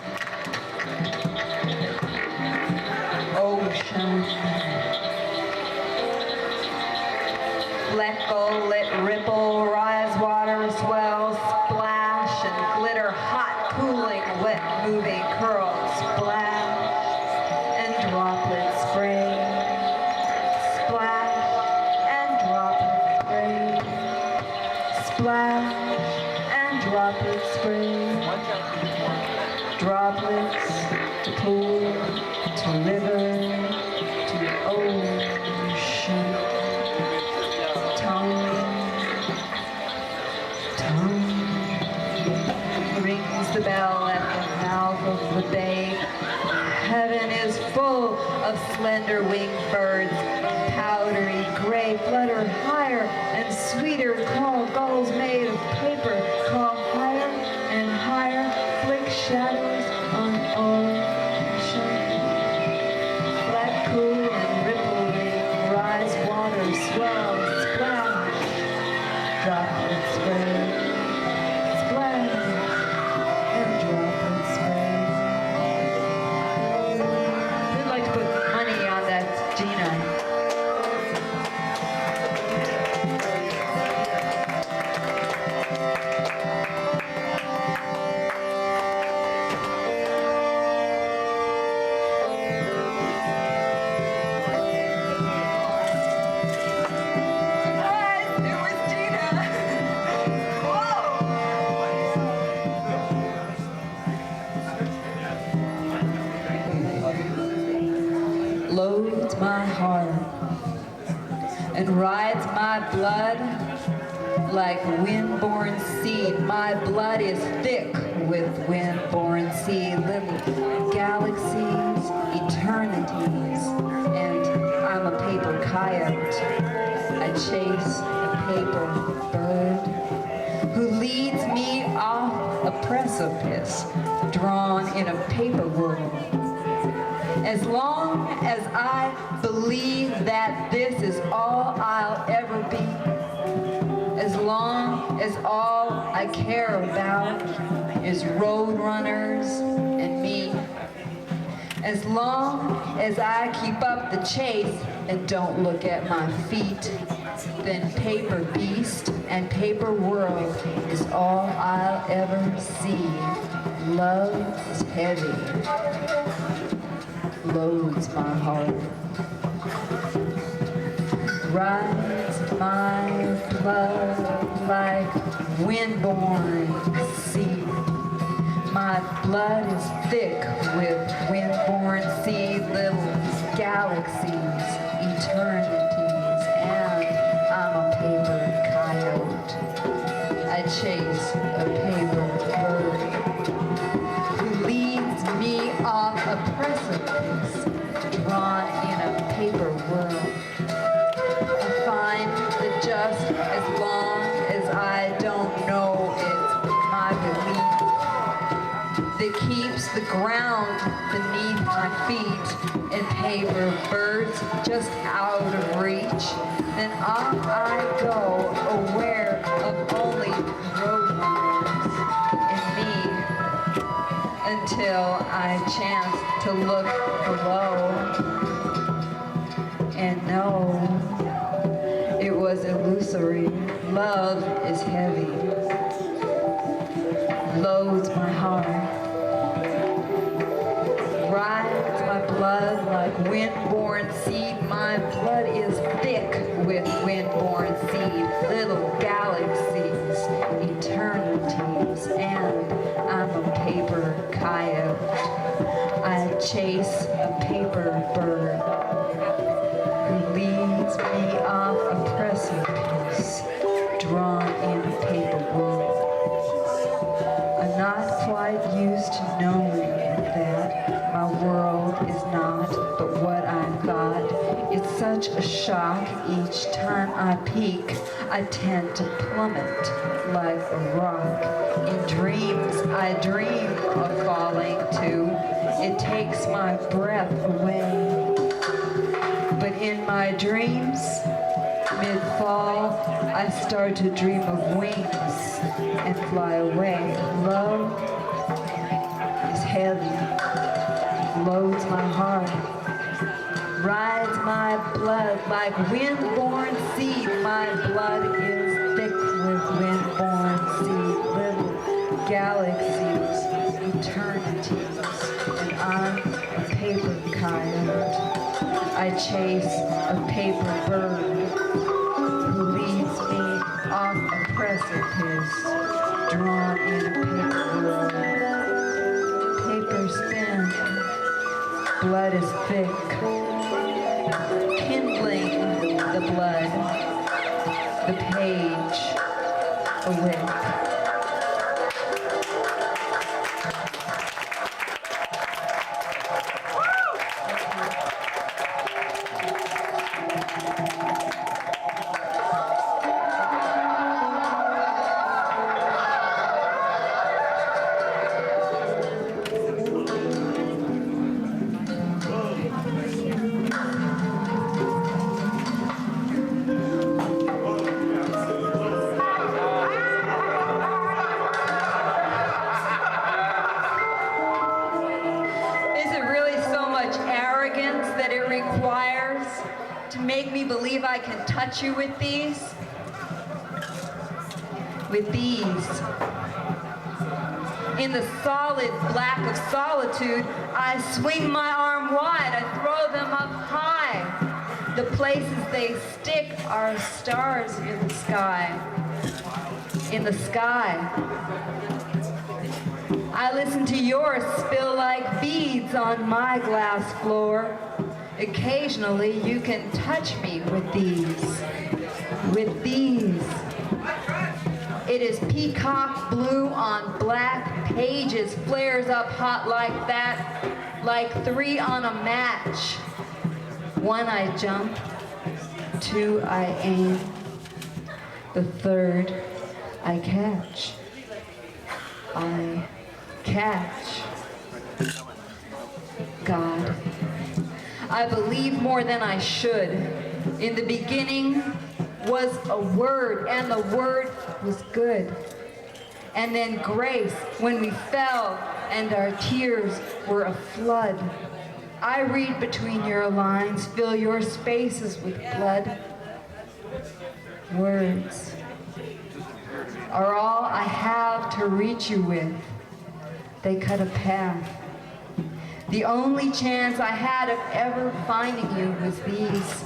Ocean. fleckle, let ripple, rise, water, swell, splash, and glitter, hot, cooling, wet, moving, curl, splash, and droplet spray, splash, and droplet spray, splash, and droplet spray, droplets to pool, to river, to ocean, tongue, rings the bell at the mouth of the bay. Heaven is full of slender winged birds, powdery gray, flutter higher and sweeter, call gulls made of paper, call higher and higher, flick shadows on ocean. Black, cool, and rippling, rise, water, swell, splash, droplet spray, splash, and droplet spray. We'd like to put money on that Gina. Loads my heart and rides my blood like wind-born seed. My blood is thick with wind-born seed, little galaxies, eternities, and I'm a paper coyote. I chase a paper bird who leads me off a precipice drawn in a paper world. As long as I believe that this is all I'll ever be, as long as all I care about is road runners and me, as long as I keep up the chase and don't look at my feet, then paper beast and paper world is all I'll ever see. Love is heavy, loads my heart, rides my blood like wind-born seed. My blood is thick with wind-born seed, little galaxies, eternities, and I'm a paper coyote. I chase a paper bird who leads me off a precipice drawn in a paper world. I find that just as long as I don't know it's my belief that keeps the ground beneath my feet and paper birds just out of reach, then off I go, aware of only roadrunners and me, until I chance to look below and know it was illusory. Love is heavy, loads my heart, rides my blood like wind-born seed. My blood is thick with wind-born seed, little galaxies, eternities, and I'm a paper coyote. I chase a paper bird who leads me off a precipice drawn in a paper world. I'm not quite used to knowing that my world is not but what I thought. It's such a shock each time I peek. I tend to plummet like a rock. In dreams, I dream of falling too. It takes my breath away. But in my dreams, mid-fall, I start to dream of wings and fly away. Love is heavy, loads my heart, rides my blood like wind-born seed. My chase a paper bird who leads me off a precipice drawn in a paper world. Paper's thin, blood is thick, kindling the blood, the page awake. I can touch you with these. In the solid black of solitude, I swing my arm wide, I throw them up high. The places they stick are stars in the sky. In the sky. I listen to yours spill like beads on my glass floor. Occasionally, you can touch me with these. With these. It is peacock blue on black pages, flares up hot like that, like 3 on a match. 1 I jump, 2 I aim, the 3rd I catch. I catch. God. I believe more than I should. In the beginning was a word, and the word was good. And then grace, when we fell, and our tears were a flood. I read between your lines, fill your spaces with blood. Words are all I have to reach you with. They cut a path. The only chance I had of ever finding you was these.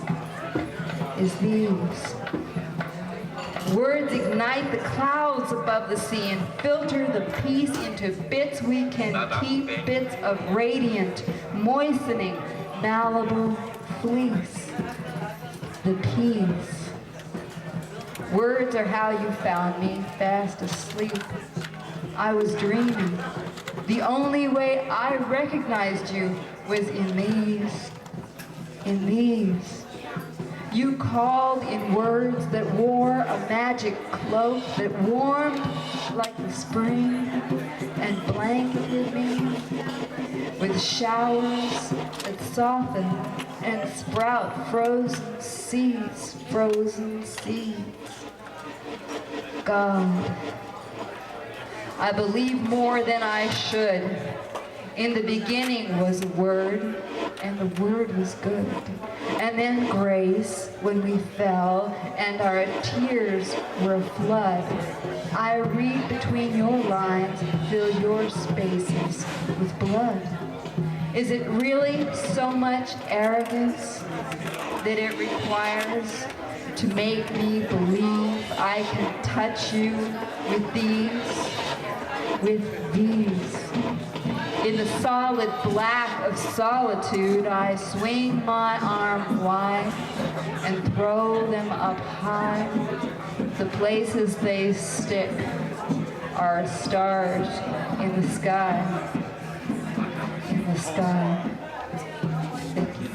Words ignite the clouds above the sea and filter the peace into bits we can keep, bits of radiant, moistening, malleable fleece. The peace. Words are how you found me, fast asleep. I was dreaming. The only way I recognized you was in these. In these. You called in words that wore a magic cloak that warmed like the spring and blanketed me with showers that soften and sprout frozen seeds, God. I believe more than I should. In the beginning was a word, and the word was good. And then grace, when we fell, and our tears were a flood. I read between your lines and fill your spaces with blood. Is it really so much arrogance that it requires to make me believe I can touch you with these? With these. In the solid black of solitude, I swing my arm wide and throw them up high. The places they stick are stars in the sky. In the sky. Thank you.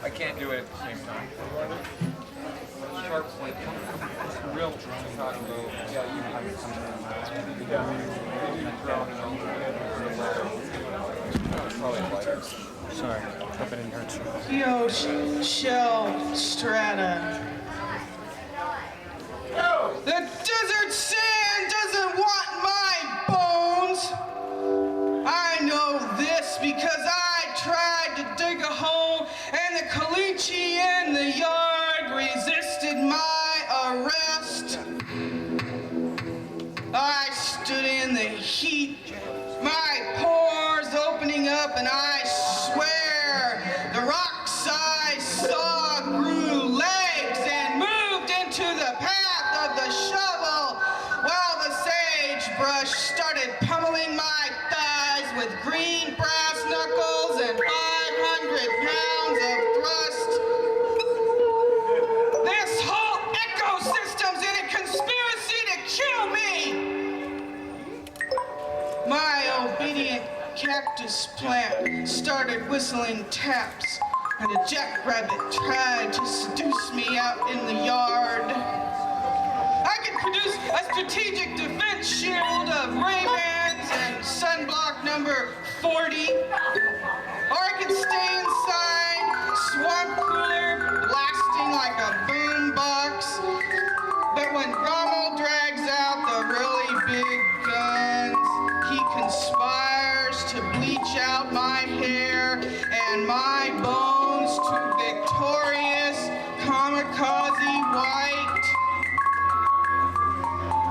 I can't do it at the same time. Sharp point. Real Chicago. Yeah, you have something. Probably lighter. Sorry, hope it didn't hurt you. Yo, Shell Strata. The desert sand doesn't want my bones. I know this because I tried to dig a hole awaited my arrest. I stood in the heat, my pores opening up, and I swear the rocks I saw grew legs and moved into the path of the shovel, while the sagebrush started pummeling my thighs with green brass knuckles and 500 pounds of thrust. This whole ecosystem's in a conspiracy to kill me! My obedient cactus plant started whistling taps, and a jackrabbit tried to seduce me out in the yard. I could produce a strategic defense shield of Ray-Bans and sunblock number 40, or I could stay inside, swamp cooler, blasting like a boombox. But when Rommel drags out the really big guns, he conspires to bleach out my hair and my bones to victorious kamikaze white.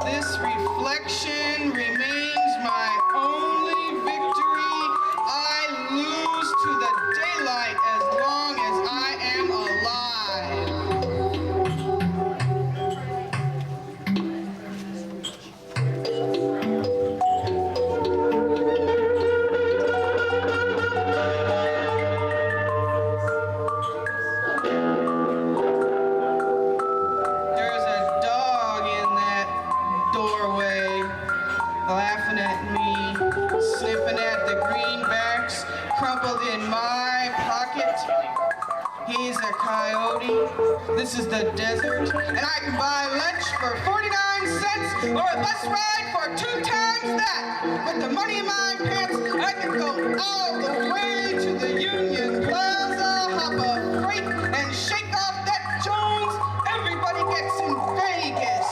This reflection remains my only victory. I lose to the daylight as long as I am alive. There's a dog in that doorway, laughing at me, sniffing at the greenbacks crumpled in my pocket. He's a coyote. This is the desert, and I can buy lunch for 49 cents or a bus ride for 2 times that. With the money in my pants, I can go all the way to the Union Plaza, hop a freight, and shake off that Jones everybody gets in Vegas.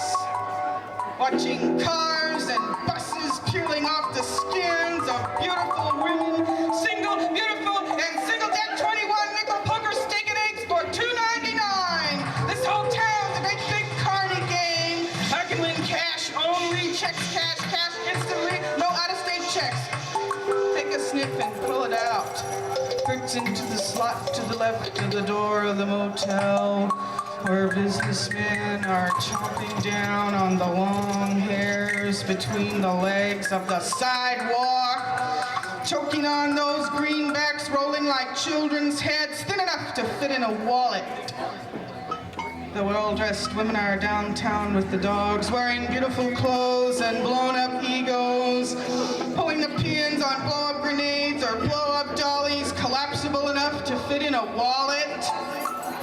Watching cars and buses peeling off the skins of beautiful women, single, beautiful, and single deck 21 nickel poker steak and eggs for $2.99. This whole town's a great big carny game. I can win cash only, checks, cash, cash instantly, no out-of-state checks. Take a sniff and pull it out. Bricks into the slot to the left of the door of the motel, where businessmen are chomping down on the long hairs between the legs of the sidewalk, choking on those greenbacks rolling like children's heads, thin enough to fit in a wallet. The well-dressed women are downtown with the dogs, wearing beautiful clothes and blown-up egos, pulling the pins on blow-up grenades or blow-up dollies, collapsible enough to fit in a wallet.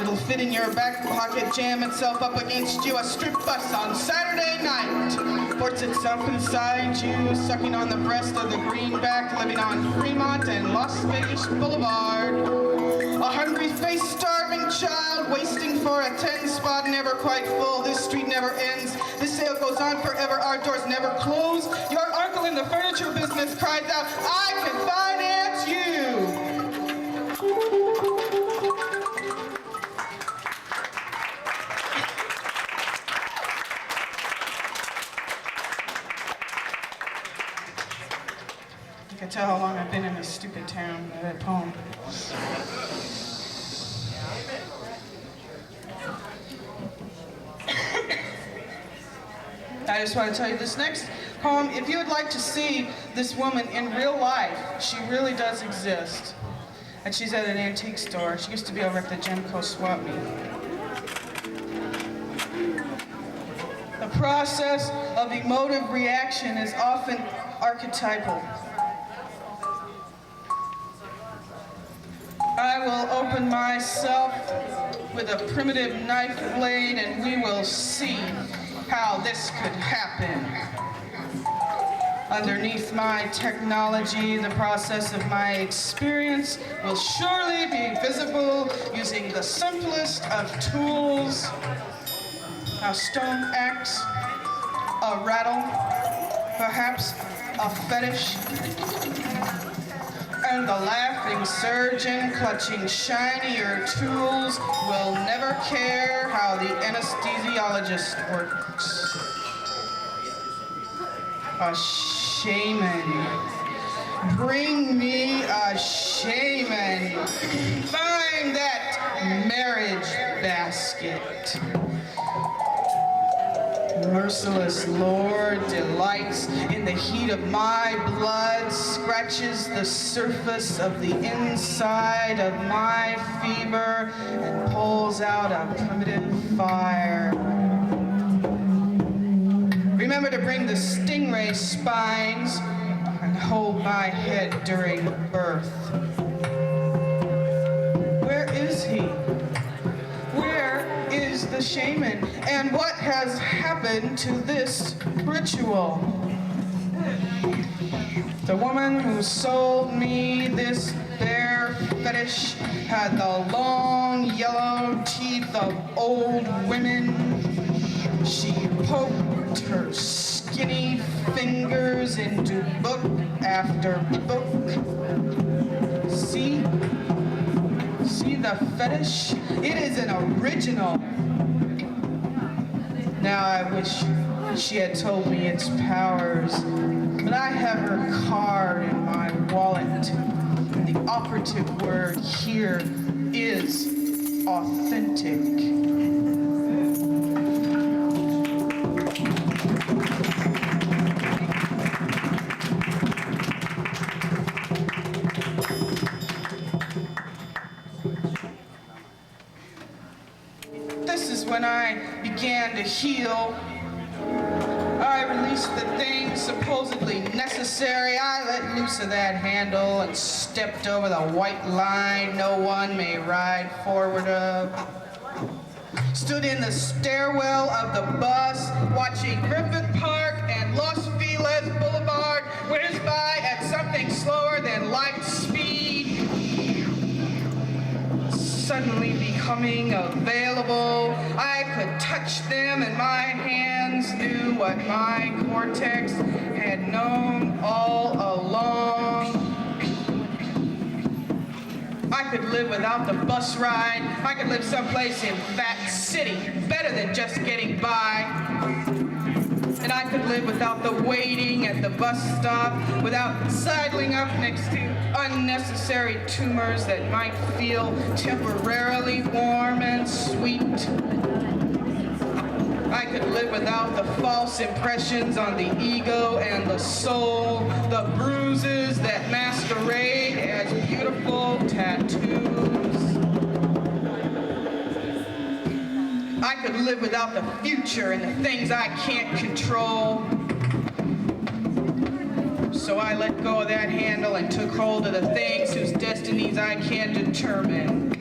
It'll fit in your back pocket, jam itself up against you, a strip bus on Saturday night. Ports itself inside you, sucking on the breast of the greenback, living on Fremont and Las Vegas Boulevard. A hungry-faced, starving child, wasting for a 10-spot, never quite full. This street never ends. This sale goes on forever. Our doors never close. Your uncle in the furniture business cries out, "I can finance you!" You can tell how long I've been in this stupid town by that poem. I just want to tell you this next poem, if you would like to see this woman in real life, she really does exist. And she's at an antique store. She used to be over at the Gemco swap meet. The process of emotive reaction is often archetypal. I will open myself with a primitive knife blade and we will see how this could happen. Underneath my technology, the process of my experience will surely be visible using the simplest of tools, a stone axe, a rattle, perhaps a fetish. And the laughing surgeon, clutching shinier tools, will never care how the anesthesiologist works. A shaman. Bring me a shaman. Find that marriage basket. Merciless Lord delights in the heat of my blood, scratches the surface of the inside of my fever, and pulls out a primitive fire. Remember to bring the stingray spines and hold my head during birth. Where is he? Where is the shaman? And what has happened to this ritual? The woman who sold me this bear fetish had the long yellow teeth of old women. She poked her skinny fingers into book after book. See? See the fetish? It is an original. Now I wish she had told me its powers, but I have her card in my wallet. And the operative word here is authentic. When I began to heal, I released the things supposedly necessary. I let loose of that handle and stepped over the white line no one may ride forward of. Stood in the stairwell of the bus, watching Griffin Park and Los Feliz Boulevard whiz by at something slower than light speed. Suddenly becoming available, I could touch them, and my hands knew what my cortex had known all along. I could live without the bus ride. I could live someplace in Fat City, better than just getting by. And I could live without the waiting at the bus stop, without sidling up next to unnecessary tumors that might feel temporarily warm and sweet. I could live without the false impressions on the ego and the soul, the bruises that masquerade as beautiful tattoos. I could live without the future and the things I can't control. So I let go of that handle and took hold of the things whose destinies I can't determine.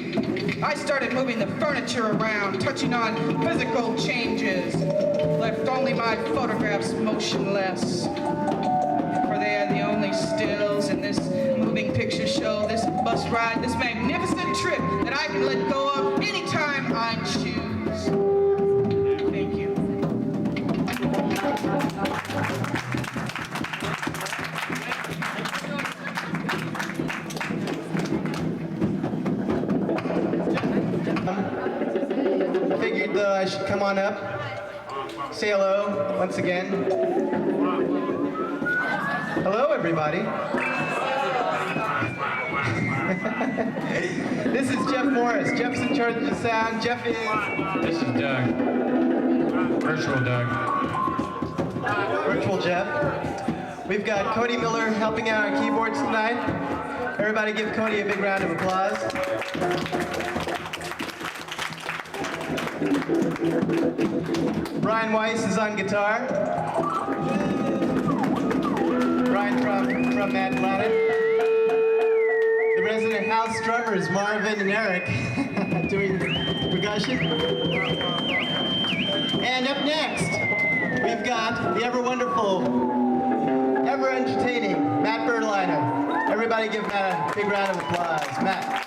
I started moving the furniture around, touching on physical changes, left only my photographs motionless. For they are the only stills in this moving picture show, this bus ride, this magnificent trip that I can let go of anytime I choose. Thank you. Figured I should come on up, say hello once again. Hello, everybody. This is Jeff Morris. Jeff's in charge of the sound. Jeff is... This is Doug. Virtual Doug. Virtual Jeff. We've got Cody Miller helping out on keyboards tonight. Everybody give Cody a big round of applause. Brian Weiss is on guitar. Brian from Mad Planet. The resident house drummers, Marvin and Eric, doing percussion. And up next, we've got the ever-wonderful, ever-entertaining Matt Berliner. Everybody give Matt a big round of applause. Matt.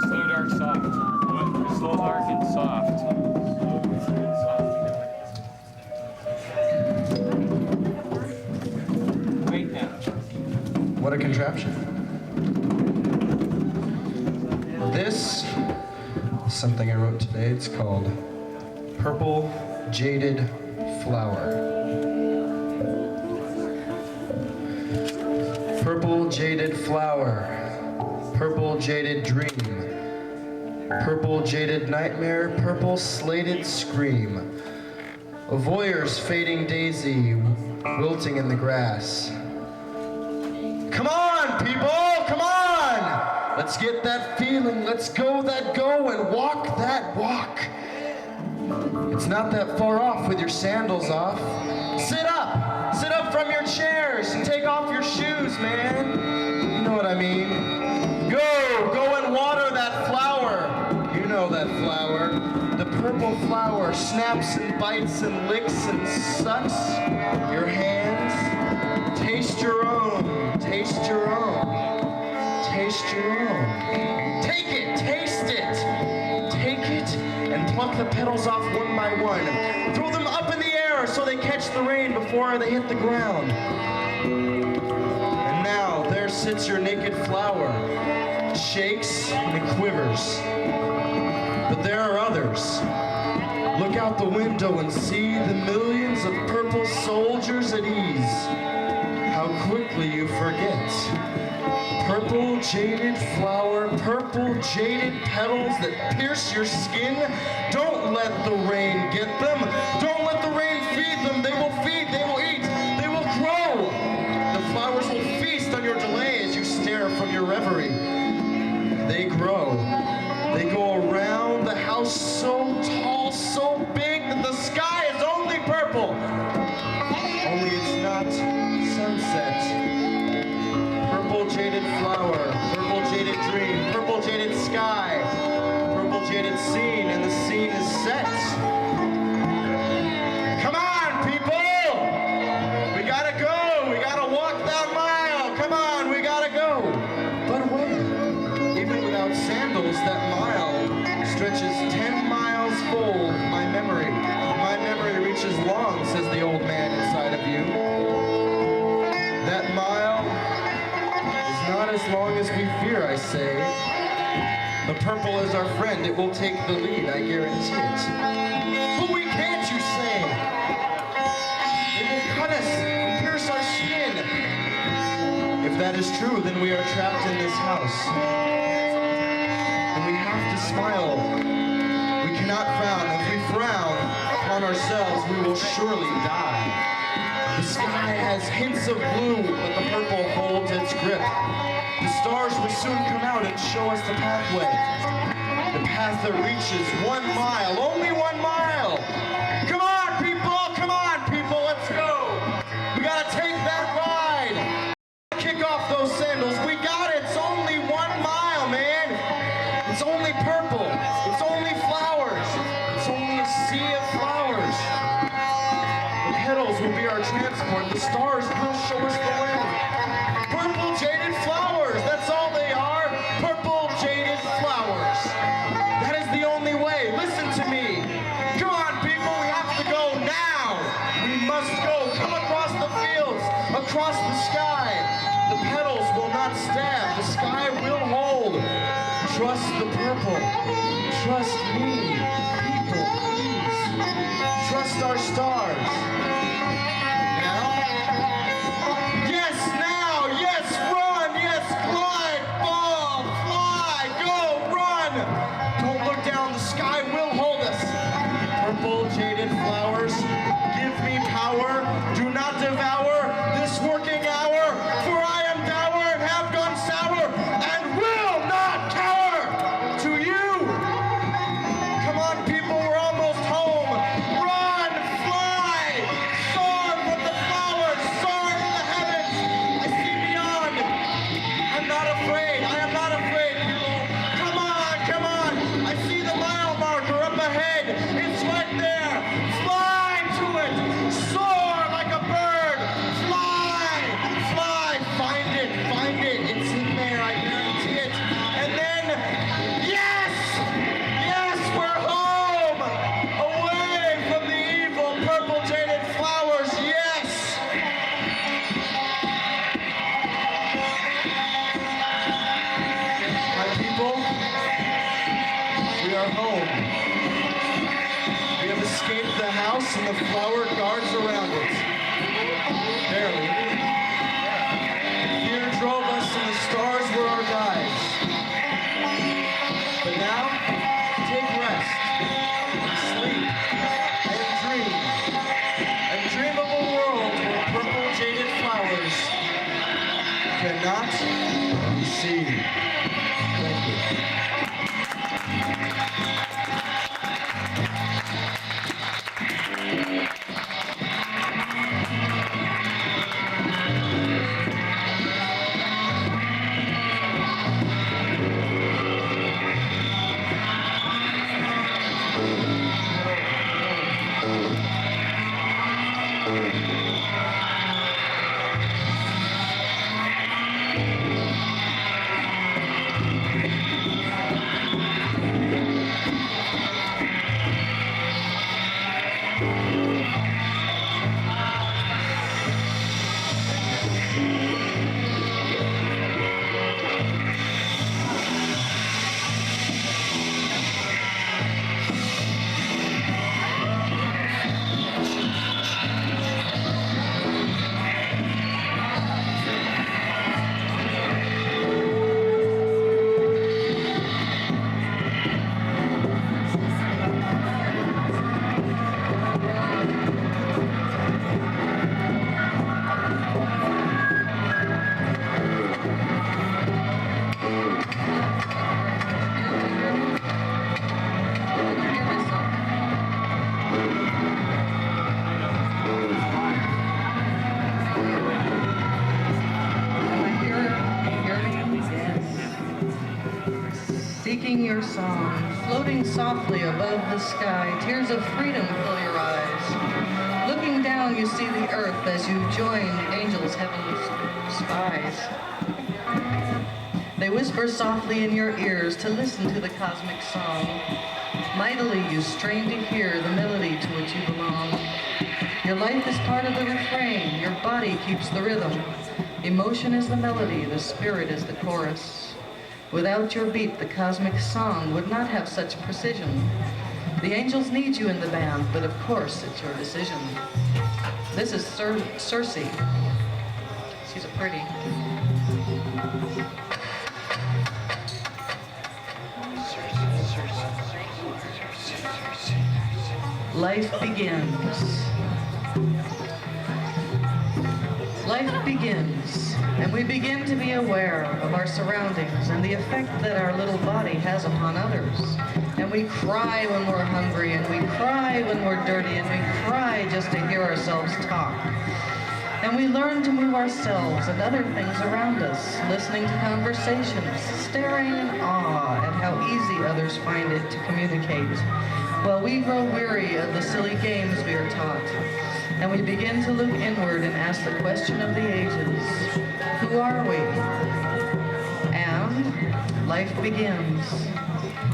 Slow, dark, soft. What a contraption. This is something I wrote today. It's called Purple Jaded Flower. Purple jaded flower, purple jaded dream, purple jaded nightmare, purple slated scream. A voyeur's fading daisy, wilting in the grass. Come on, people, come on! Let's get that feeling, let's go that go and walk that walk. It's not that far off with your sandals off. Sit up from your chairs and take off your shoes, man. You know what I mean. Go and water that flower. You know that flower. The purple flower snaps and bites and licks and sucks your hands. Taste your own, taste your own, taste your own. Take it, taste it. Take it and pluck the petals off one by one. Throw them up in the air so they catch the rain before they hit the ground. And now there sits your naked flower. It shakes and it quivers. But there are others. Look out the window and see the millions of purple soldiers at ease. How quickly you forget. Purple jaded flower, purple jaded petals that pierce your skin. Don't let the rain get them. Don't let the rain feed them. They will feed, they will eat, they will grow. The flowers will feast on your delay as you stare from your reverie. They grow. They go around the house so tall, so big that the sky is only purple. Only it's not sunset. Purple jaded flower, purple jaded dream, purple jaded sky, purple jaded scene, and the scene is set. Come on, people! We gotta go, we gotta walk that mile. Come on, we gotta go. But wait, even without sandals, that mile stretches 10 miles full. My memory reaches long, says the old man inside of you. That mile not as long as we fear, I say. The purple is our friend. It will take the lead, I guarantee it. But we can't, you say. It will cut us and pierce our skin. If that is true, then we are trapped in this house. And we have to smile. We cannot frown. If we frown upon ourselves, we will surely die. The sky has hints of blue, but the purple holds its grip. The stars will soon come out and show us the pathway. The path that reaches 1 mile, only 1 mile. Come on, people, let's go. We gotta take that ride. Kick off those sandals. We got it. It's only 1 mile, man. It's only purple. It's only flowers. It's only a sea of flowers. The petals will be our transport. The stars will show us the way. Purple jaded flowers, that's all they are. Purple jaded flowers. That is the only way. Listen to me. Come on, people, we have to go now. We must go. Come across the fields, across the sky. The petals will not stab. The sky will hold. Trust the purple. Trust me. People, please. Trust our stars. Purple jaded flowers, give me power, do not devour this working hour, for I am dour and have gone sour, and will not cower to you. Come on, people, we're almost home. Run, fly, of flower guards around it. Barely. Fear drove us and the stars were our guides. But now, take rest, sleep, and dream. And dream of a world where purple jaded flowers cannot be seen. Thank you. Seeking your song, floating softly above the sky, tears of freedom fill your eyes. Looking down, you see the earth as you join the angels' heavenly spies. They whisper softly in your ears to listen to the cosmic song. Mightily you strain to hear the melody to which you belong. Your life is part of the refrain, your body keeps the rhythm. Emotion is the melody, the spirit is the chorus. Without your beat, the cosmic song would not have such precision. The angels need you in the band, but of course it's your decision. This is Circe. She's a pretty. Life begins. Life begins, and we begin to be aware of our surroundings and the effect that our little body has upon others. And we cry when we're hungry, and we cry when we're dirty, and we cry just to hear ourselves talk. And we learn to move ourselves and other things around us, listening to conversations, staring in awe at how easy others find it to communicate, while we grow weary of the silly games we are taught. And we begin to look inward and ask the question of the ages, who are we? And life begins.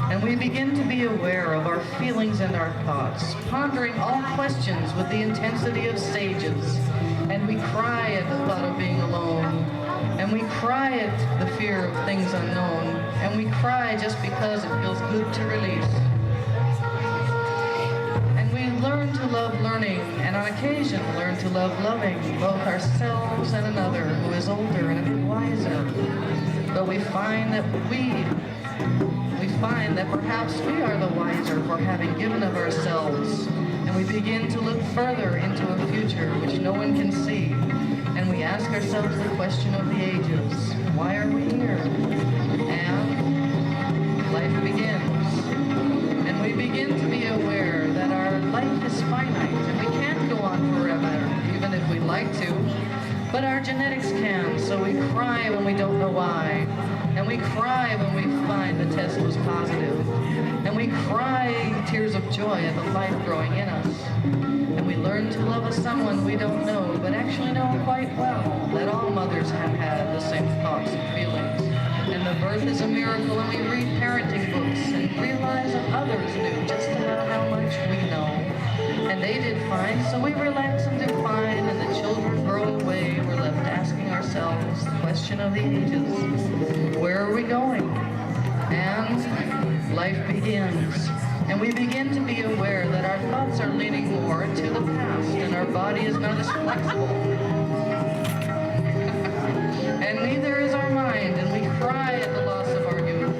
And we begin to be aware of our feelings and our thoughts, pondering all questions with the intensity of sages. And we cry at the thought of being alone. And we cry at the fear of things unknown. And we cry just because it feels good to release. Learn to love learning, and on occasion learn to love loving both ourselves and another who is older and a bit wiser. But we find that perhaps we are the wiser for having given of ourselves, and we begin to look further into a future which no one can see, and we ask ourselves the question of the ages, why are we here? And life begins. And we begin to be aware that our life is finite and we can't go on forever, even if we'd like to. But our genetics can, so we cry when we don't know why. And we cry when we find the test was positive. And we cry tears of joy at the life growing in us. And we learn to love someone we don't know, but actually know quite well that all mothers have had the same thoughts and feelings. And the birth is a miracle, and we read parenting books and realize that others knew just about how much we know. And they did fine, so we relax and do fine, and the children grow away. We're left asking ourselves the question of the ages. Where are we going? And life begins. and we begin to be aware that our thoughts are leaning more to the past, and our body is not as flexible. And neither is our mind, and we cry at the loss of our youth.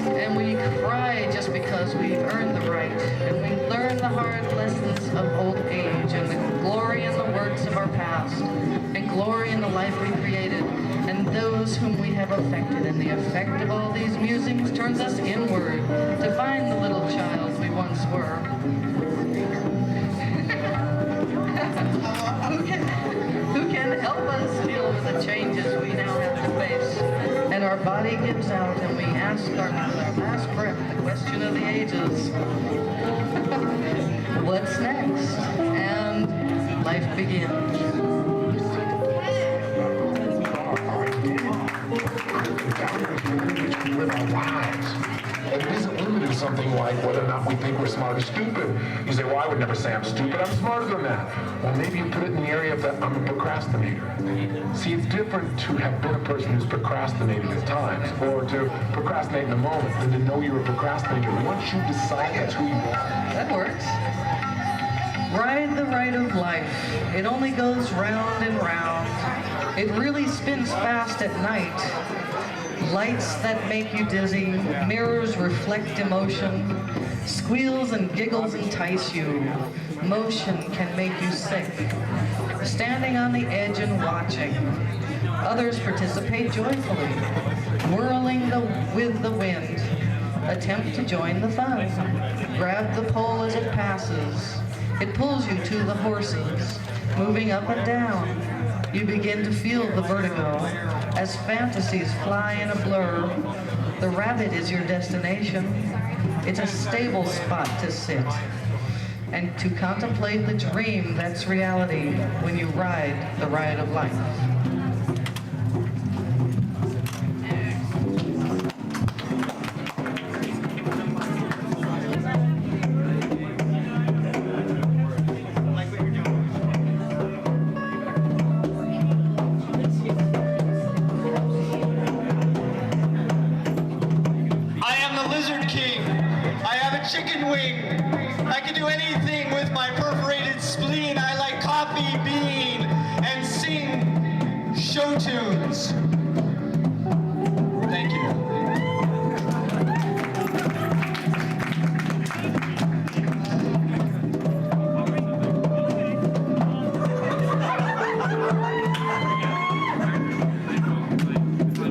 And we cry just because we've earned the right, and we learn the hard lessons of old age, and the glory in the works of our past, and glory in the life we created, and those whom we have affected. And the effect of all these musings turns us inward to find the little child we once were. Who can help us deal with the changes we now have to face? And our body gives out, and we ask with our last breath the question of the ages. What's next? And life begins. Live our lives. And it isn't limited to something like whether or not we think we're smart or stupid. You say, well, I would never say I'm stupid, I'm smarter than that. Well, maybe you put it in the area of that I'm a procrastinator. See, it's different to have been a person who's procrastinated at times, or to procrastinate in a moment, than to know you're a procrastinator. Once you decide that's who you are. That works. Ride the ride of life. It only goes round and round. It really spins fast at night. Lights that make you dizzy, mirrors reflect emotion, squeals and giggles entice you, motion can make you sick. Standing on the edge and watching, others participate joyfully, whirling with the wind, attempt to join the fun, grab the pole as it passes, it pulls you to the horses, moving up and down. You begin to feel the vertigo as fantasies fly in a blur. The rabbit is your destination. It's a stable spot to sit and to contemplate the dream that's reality when you ride the ride of life. Chicken wing. I can do anything with my perforated spleen. I like coffee bean and sing show tunes. Thank you.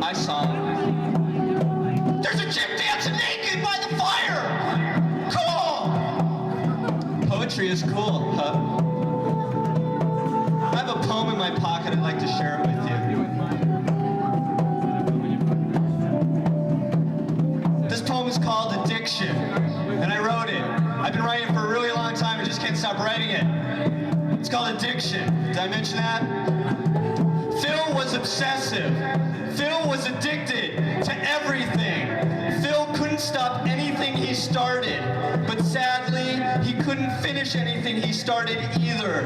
I saw him. There's a chick dancing naked by the fire. Poetry is cool, huh? I have a poem in my pocket. I'd like to share it with you. This poem is called Addiction, and I wrote it. I've been writing it for a really long time. I just can't stop writing it. It's called Addiction. Did I mention that? Phil was obsessive. Phil was addicted to everything. Phil couldn't stop anything he started, but sadly, he couldn't finish anything he started either.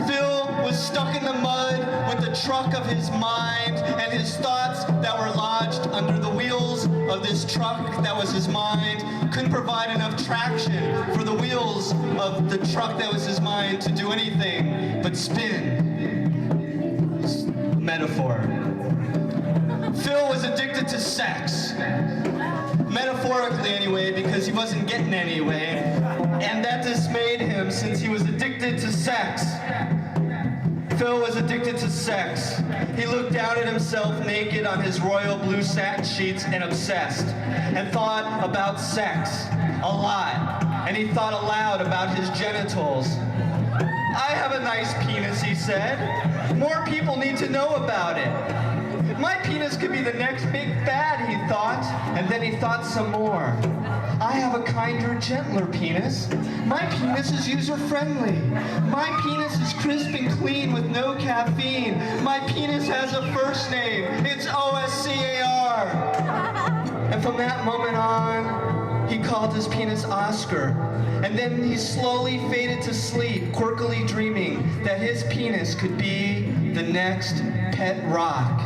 Phil was stuck in the mud with the truck of his mind and his thoughts that were lodged under the wheels of this truck that was his mind couldn't provide enough traction for the wheels of the truck that was his mind to do anything but spin. Metaphor. Phil was addicted to sex. Metaphorically anyway, because he wasn't getting anyway, and that dismayed him since he was addicted to sex. Phil was addicted to sex. He looked down at himself naked on his royal blue satin sheets and obsessed, and thought about sex a lot, and he thought aloud about his genitals. I have a nice penis, he said. More people need to know about it. My penis could be the next big fad, he thought, and then he thought some more. I have a kinder, gentler penis. My penis is user-friendly. My penis is crisp and clean with no caffeine. My penis has a first name. It's OSCAR. And from that moment on, he called his penis Oscar. And then he slowly faded to sleep, quirkily dreaming that his penis could be the next pet rock.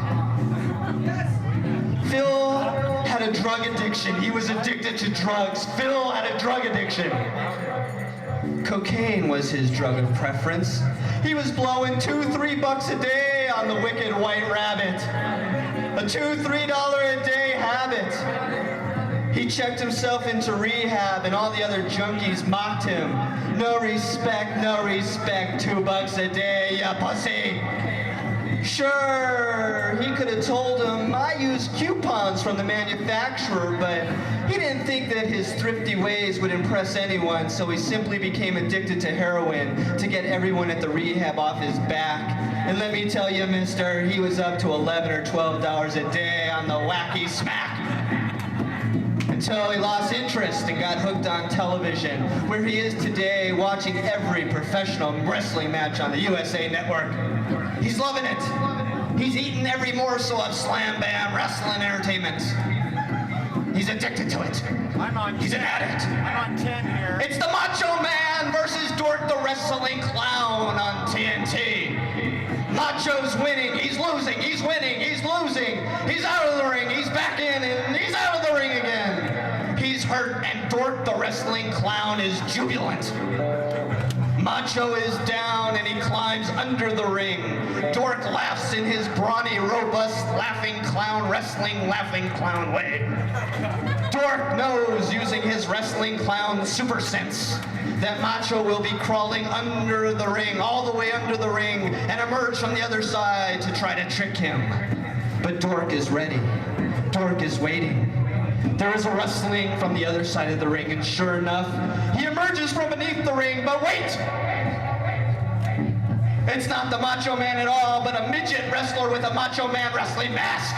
Phil had had a drug addiction. He was addicted to drugs. Phil had a drug addiction. Cocaine was his drug of preference. He was blowing $2-3 a day on the wicked white rabbit. A $2-3 a day habit. He checked himself into rehab and all the other junkies mocked him. No respect, $2 a day, ya pussy. Sure, he could have told him, I use coupons from the manufacturer, but he didn't think that his thrifty ways would impress anyone, so he simply became addicted to heroin to get everyone at the rehab off his back. And let me tell you, mister, he was up to $11 or $12 a day on the wacky smack. Until he lost interest and got hooked on television, where he is today watching every professional wrestling match on the USA Network. He's loving it. He's eating every morsel of slam bam wrestling entertainment. He's addicted to it. He's an addict. I'm on 10 here. It's the Macho Man versus Dork the Wrestling Clown on TNT. Macho's winning, he's losing, he's winning, he's losing. He's out of the ring, he's back in, and he's out of the ring again. He's hurt, and Dork the Wrestling Clown is jubilant. Macho is down, and he climbs under the ring. Dork laughs in his brawny, robust, laughing clown way. Dork knows, using his wrestling clown super sense, that Macho will be crawling under the ring, all the way under the ring, and emerge from the other side to try to trick him. But Dork is ready. Dork is waiting. There is a rustling from the other side of the ring, and sure enough, he emerges from beneath the ring, but wait! It's not the Macho Man at all, but a midget wrestler with a Macho Man wrestling mask.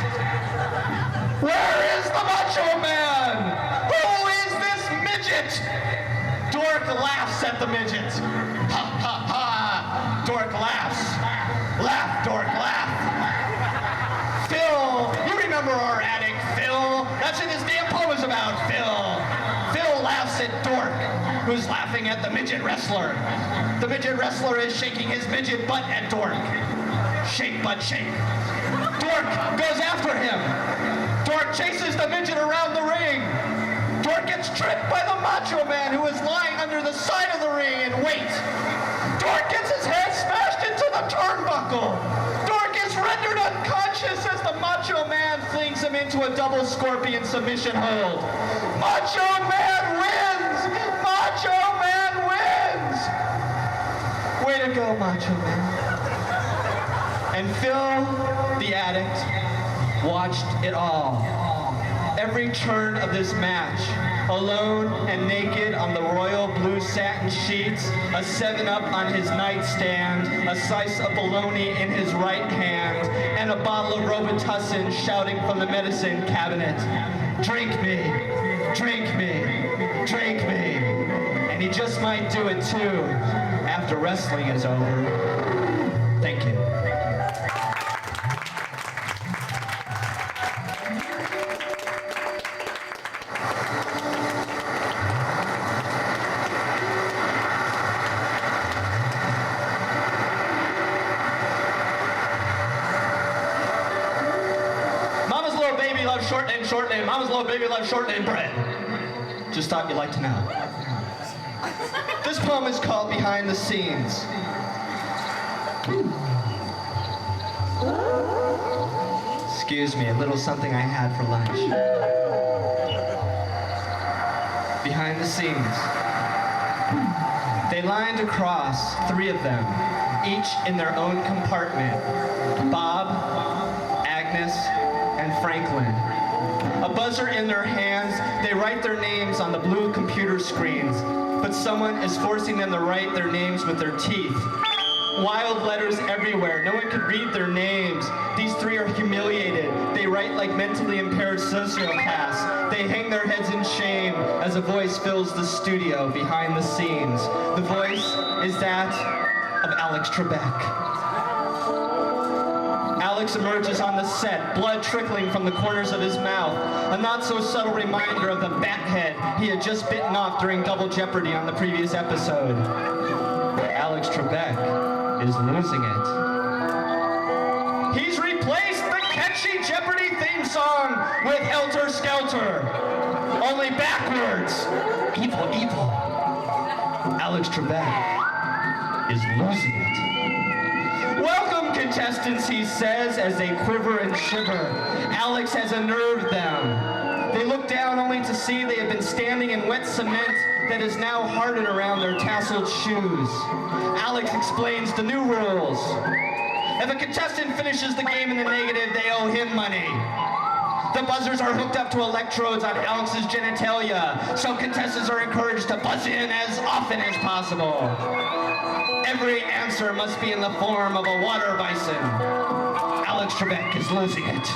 Where is the Macho Man? Who is this midget? Dork laughs at the midget. Ha, ha, ha. Dork laughs. Laugh, Dork, laugh. Phil, you remember our addict, Phil? That's what this damn poem is about, Phil. Phil laughs at Dork, who's laughing at the midget wrestler. The midget wrestler is shaking his midget butt at Dork. Shake, butt, shake. Dork goes after him. Dork chases the midget around the ring. Dork gets tripped by the Macho Man, who is lying under the side of the ring, and wait. Dork gets his head smashed into the turnbuckle. Dork is rendered unconscious as the Macho Man flings him into a double scorpion submission hold. Macho Man wins! Macho Man wins! Way to go, Macho Man. And Phil, the addict, watched it all. Every turn of this match, alone and naked on the royal blue satin sheets, a 7-Up on his nightstand, a slice of bologna in his right hand, and a bottle of Robitussin shouting from the medicine cabinet, "Drink me, drink me, drink me." And he just might do it too, after wrestling is over. Thank you. Short name. Mama's little baby loves short name bread. Just thought you'd like to know. This poem is called Behind the Scenes. Excuse me, a little something I had for lunch. Behind the scenes. They lined across, 3 of them, each in their own compartment. Bob, Agnes, and Franklin. A buzzer in their hands, they write their names on the blue computer screens, but someone is forcing them to write their names with their teeth. Wild letters everywhere, no one can read their names. These 3 are humiliated. They write like mentally impaired sociopaths. They hang their heads in shame as a voice fills the studio behind the scenes. The voice is that of Alex Trebek. Alex emerges on the set, blood trickling from the corners of his mouth, a not-so-subtle reminder of the bat head he had just bitten off during Double Jeopardy on the previous episode. Alex Trebek is losing it. He's replaced the catchy Jeopardy theme song with Helter Skelter. Only backwards. Evil, evil. Alex Trebek is losing it. Welcome, contestants, he says as they quiver and shiver. Alex has unnerved them. They look down only to see they have been standing in wet cement that is now hardened around their tasseled shoes. Alex explains the new rules. If a contestant finishes the game in the negative, they owe him money. The buzzers are hooked up to electrodes on Alex's genitalia, so contestants are encouraged to buzz in as often as possible. Every answer must be in the form of a water bison. Alex Trebek is losing it.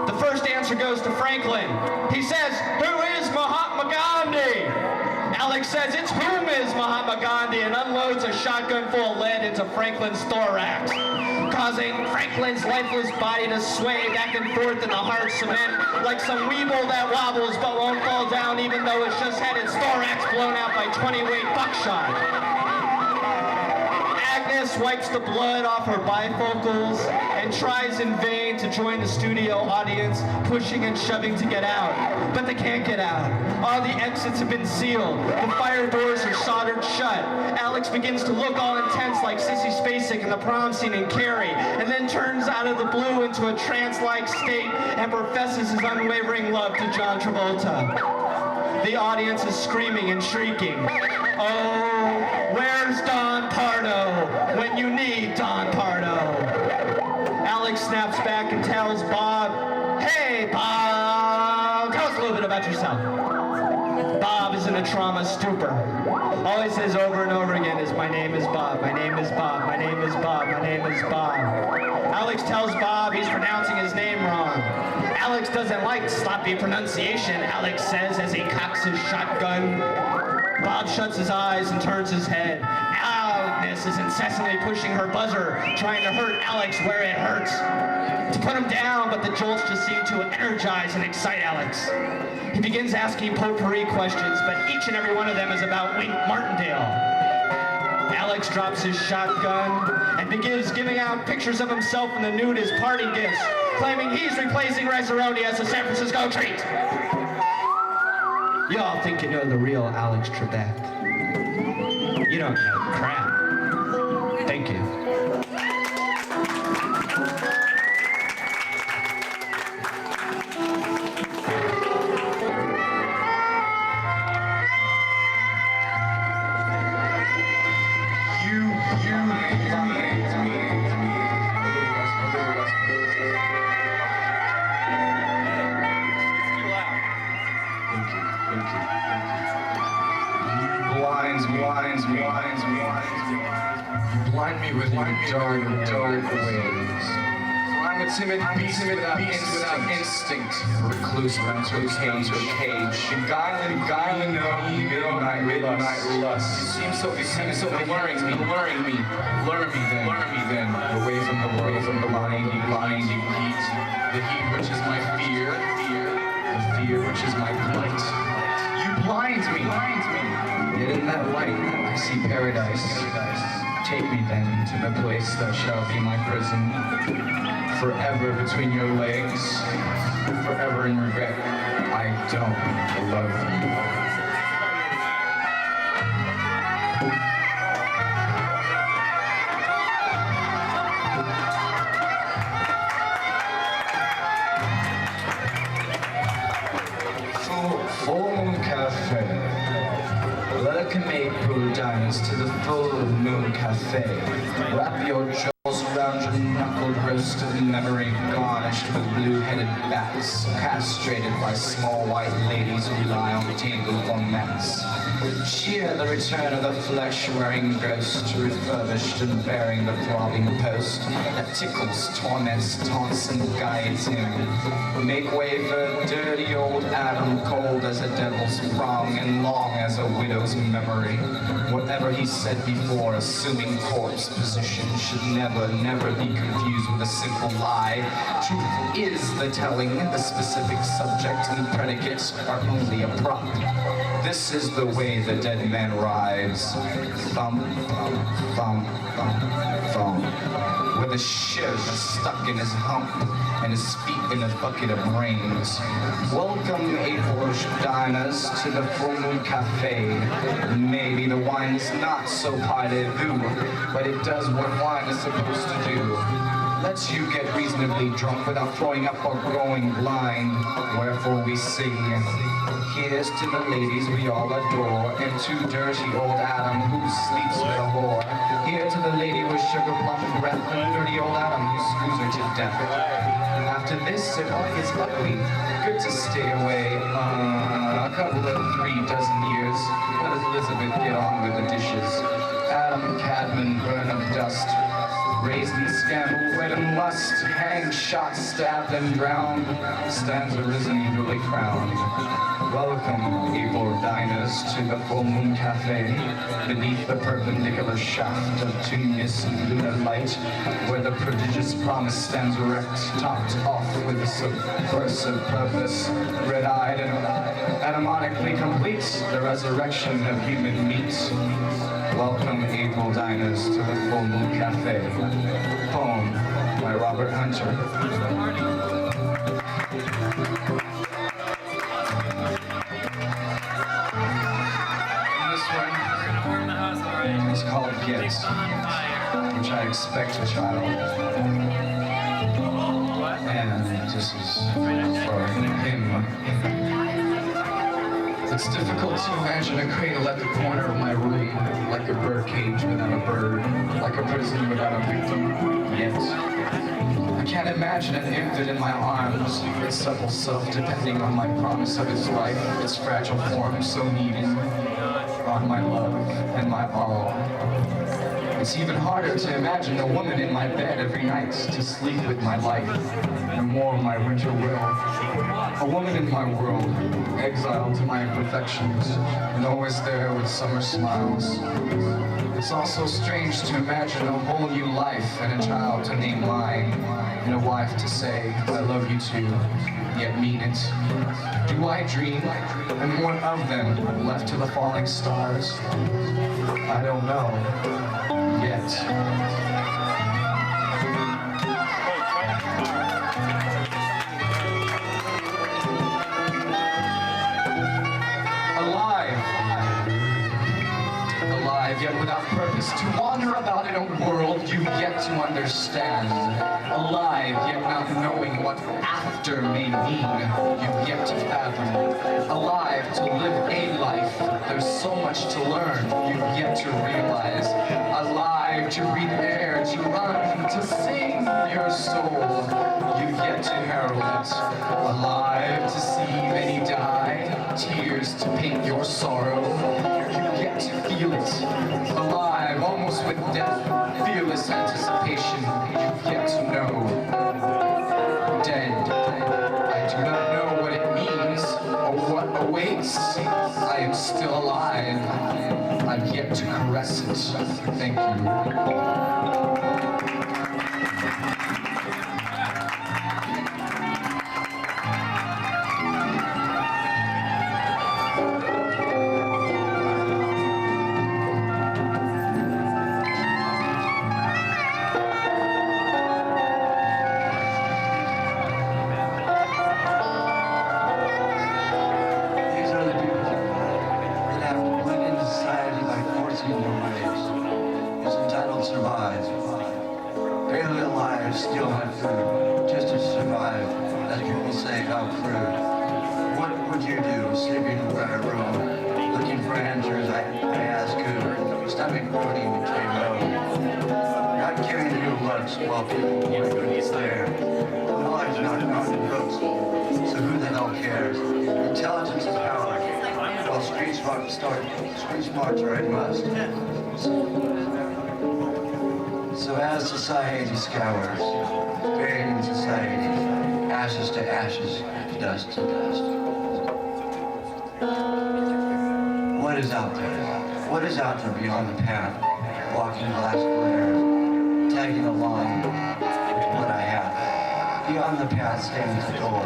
The first answer goes to Franklin. He says, "Who is Mahatma Gandhi?" Alex says, "It's whom is Mahatma Gandhi," and unloads a shotgun full of lead into Franklin's thorax, causing Franklin's lifeless body to sway back and forth in the hard cement like some weeble that wobbles but won't fall down even though it's just had its thorax blown out by 20-weight buckshot. Agnes wipes the blood off her bifocals and tries in vain to join the studio audience, pushing and shoving to get out. But they can't get out. All the exits have been sealed. The fire doors are soldered shut. Alex begins to look all intense like Sissy Spacek in the prom scene in Carrie, and then turns out of the blue into a trance-like state and professes his unwavering love to John Travolta. The audience is screaming and shrieking. Oh, where's Don Pardo when you need Don Pardo? Alex snaps back and tells Bob, "Hey, Bob, tell us a little bit about yourself." Bob is in a trauma stupor. All he says over and over again is, "My name is Bob, my name is Bob, my name is Bob, my name is Bob." Alex tells Bob he's pronouncing his name wrong. Alex doesn't like sloppy pronunciation, Alex says as he cocks his shotgun. Bob shuts his eyes and turns his head. Agnes is incessantly pushing her buzzer, trying to hurt Alex where it hurts. To put him down, but the jolts just seem to energize and excite Alex. He begins asking potpourri questions, but each and every one of them is about Wink Martindale. Alex drops his shotgun and begins giving out pictures of himself in the nude as party gifts, claiming he's replacing Rizzaroni as a San Francisco treat. You all think you know the real Alex Trebek. You don't know crap. Thank you. Blind me with your dark ways. I'm a timid beast without instinct. Recluse into a cage. Beguiling midnight lust. You seem so alluring me. Lure me then. Away from the blinding heat. The heat which is my fear. The fear which is my plight. You blind me. Yet in that light, I see paradise. Take me then to the place that shall be my prison. Forever between your legs, forever in regret. I don't love you. Full Moon Cafe. Welcome April diners to the Full Moon Cafe. Wrap your jaws around your knuckled roast of memory, garnished with blue-headed bats, castrated by small white ladies who lie on tangled formats. Cheer the return of the flesh-wearing ghost, refurbished and bearing the throbbing post that tickles, torments, taunts, and guides him. Make way for dirty old Adam, cold as a devil's prong and long as a widow's memory. Whatever he said before, assuming corpse position, should never be confused with a simple lie. Truth is the telling, the specific subject and predicate are only a prop. This is the way the dead man rides. Thump, thump, thump, thump, thump. With a shiv stuck in his hump and his feet in a bucket of brains. Welcome, Aprilish diners, to the Full Moon Cafe. Maybe the wine is not so parlez-vous, but it does what wine is supposed to do. Lets you get reasonably drunk without throwing up or going blind. Wherefore we sing, here's to the ladies we all adore, and to dirty old Adam who sleeps with a whore. Here to the lady with sugar plum breath, and dirty old Adam who screws her to death. After this, it all gets ugly. Good to stay away a couple of 3 dozen years. Let Elizabeth get on with the dishes. Adam Cadman burn of dust. Raised in scandal, wed and lust, hanged, shot, stabbed, and drowned, stands arisen eagerly crowned. Welcome, able diners, to the Full Moon Cafe, beneath the perpendicular shaft of tuneless lunar light, where the prodigious promise stands erect, topped off with a subversive purpose, red-eyed and anamonically complete, the resurrection of human meat. Welcome, able diners, to the Full Moon Cafe. Poem by Robert Hunter. This one is called Gets, which I expect a child. And this is for him. It's difficult to imagine a cradle at the corner of my room, like a bird cage without a bird, like a prison without a victim, yet. I can't imagine an infant in my arms, its supple self depending on my promise of its life, its fragile form so needing, on my love and my all. It's even harder to imagine a woman in my bed every night to sleep with my life, and more my winter will. A woman in my world, exiled to my imperfections, and always there with summer smiles. It's also strange to imagine a whole new life and a child to name mine, and a wife to say, I love you too, yet mean it. Do I dream, and what of them left to the falling stars? I don't know, yet. Alive, yet without purpose, to wander about in a world you've yet to understand. Alive, yet not knowing what after may mean, you've yet to fathom. Alive, to live a life, there's so much to learn, you've yet to realize. Alive, to breathe air, to run, to sing your soul, you've yet to herald it. Alive, to see many die, tears to paint your sorrow, you've yet to feel it. Alive, almost with death, fearless anticipation, you've yet to know. Dead, I do not know what it means or what awaits. I am still alive. I've yet to caress it. Thank you. So as society scours, buried in society, ashes to ashes, dust to dust. What is out there? What is out there beyond the path? Walking glass glare, tagging along with what I have. Beyond the path stands the door.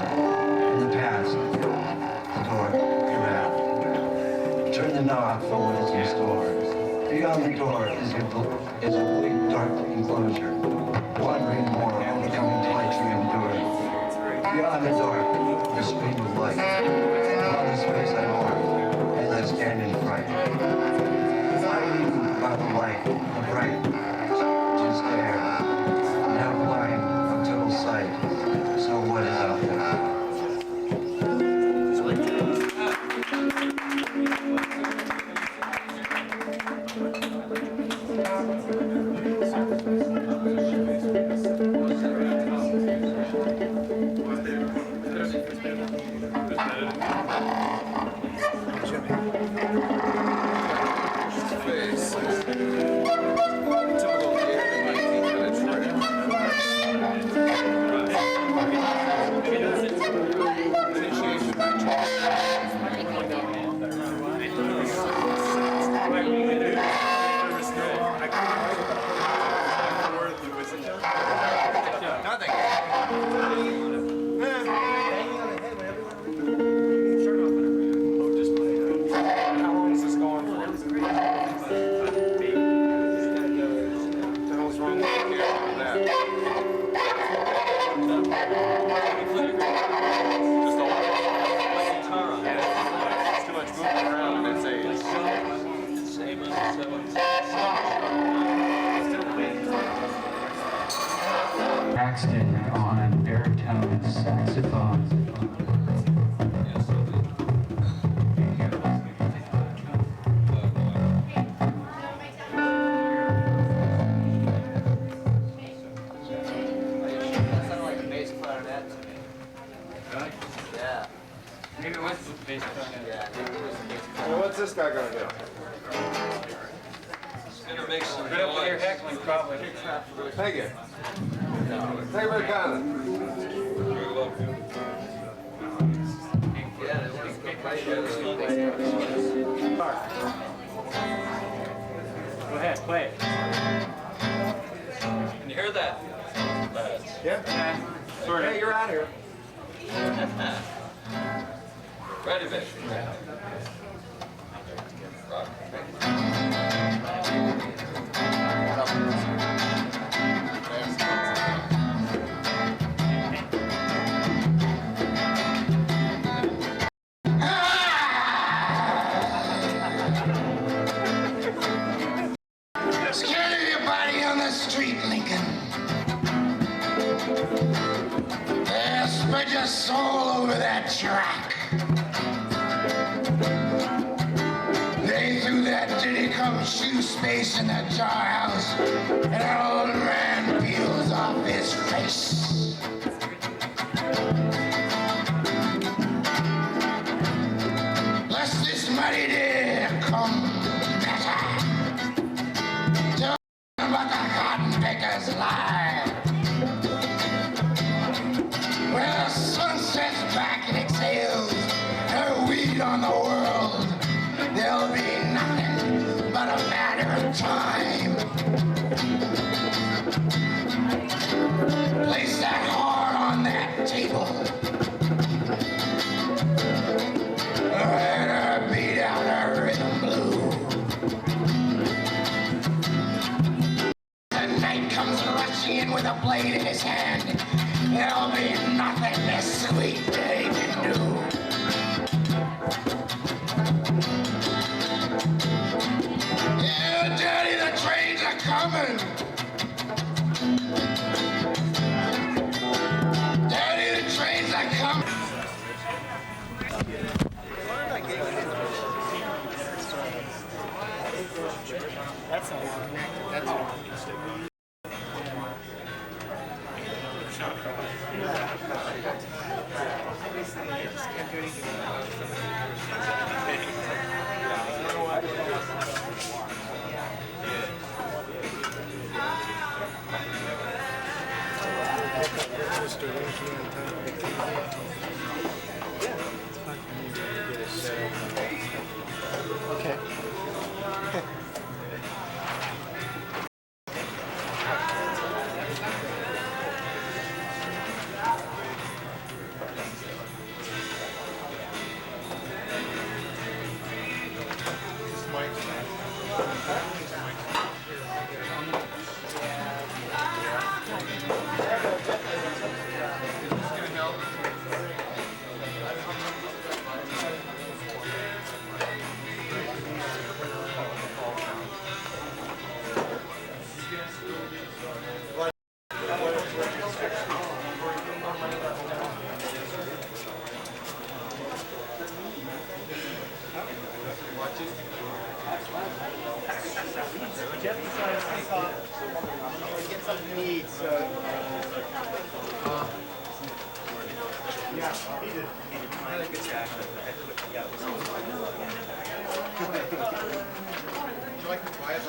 In the past, the door you have. Turn the knob for what is in store. Beyond the door is a bleak, dark enclosure. Wandering more, overcoming flight to endure. Beyond the door, the stream of light. Upon the space I walk, as I stand in fright. By the light, the bright, just there. Now blind from total sight. So what is out there? Paxton on baritone saxophone. Maybe it was the bass clarinet. Well, what's this guy gonna do? He's gonna make some Good up with your heckling, probably. Thank you. Thank you very kindly. You're welcome. Go ahead, play it. Can you hear that? Yeah? Sort of. Hey, you're out here. Ready, baby. Scared of your body on the street, Lincoln. Yeah, spread your soul over that track. They threw that diddy-cum shoe space in the jar house, and an old man peels off his face. Lest this muddy day come better. Tell about the cotton pickers lie. Where the sun sets back and exhales her weed on the world, there'll be nothing but a matter of time. Place that whore on that table. Let her beat out her rhythm blue. The night comes rushing in with a blade in his hand. There'll be nothing this sweet day can do. Yeah, Daddy, the trains are coming. Daddy, the trains are coming. That's not even connected. That's not connected. Okay. Jeff decided he thought to get something to eat, so. Yeah, he did. Had a good time. Would you like to try it?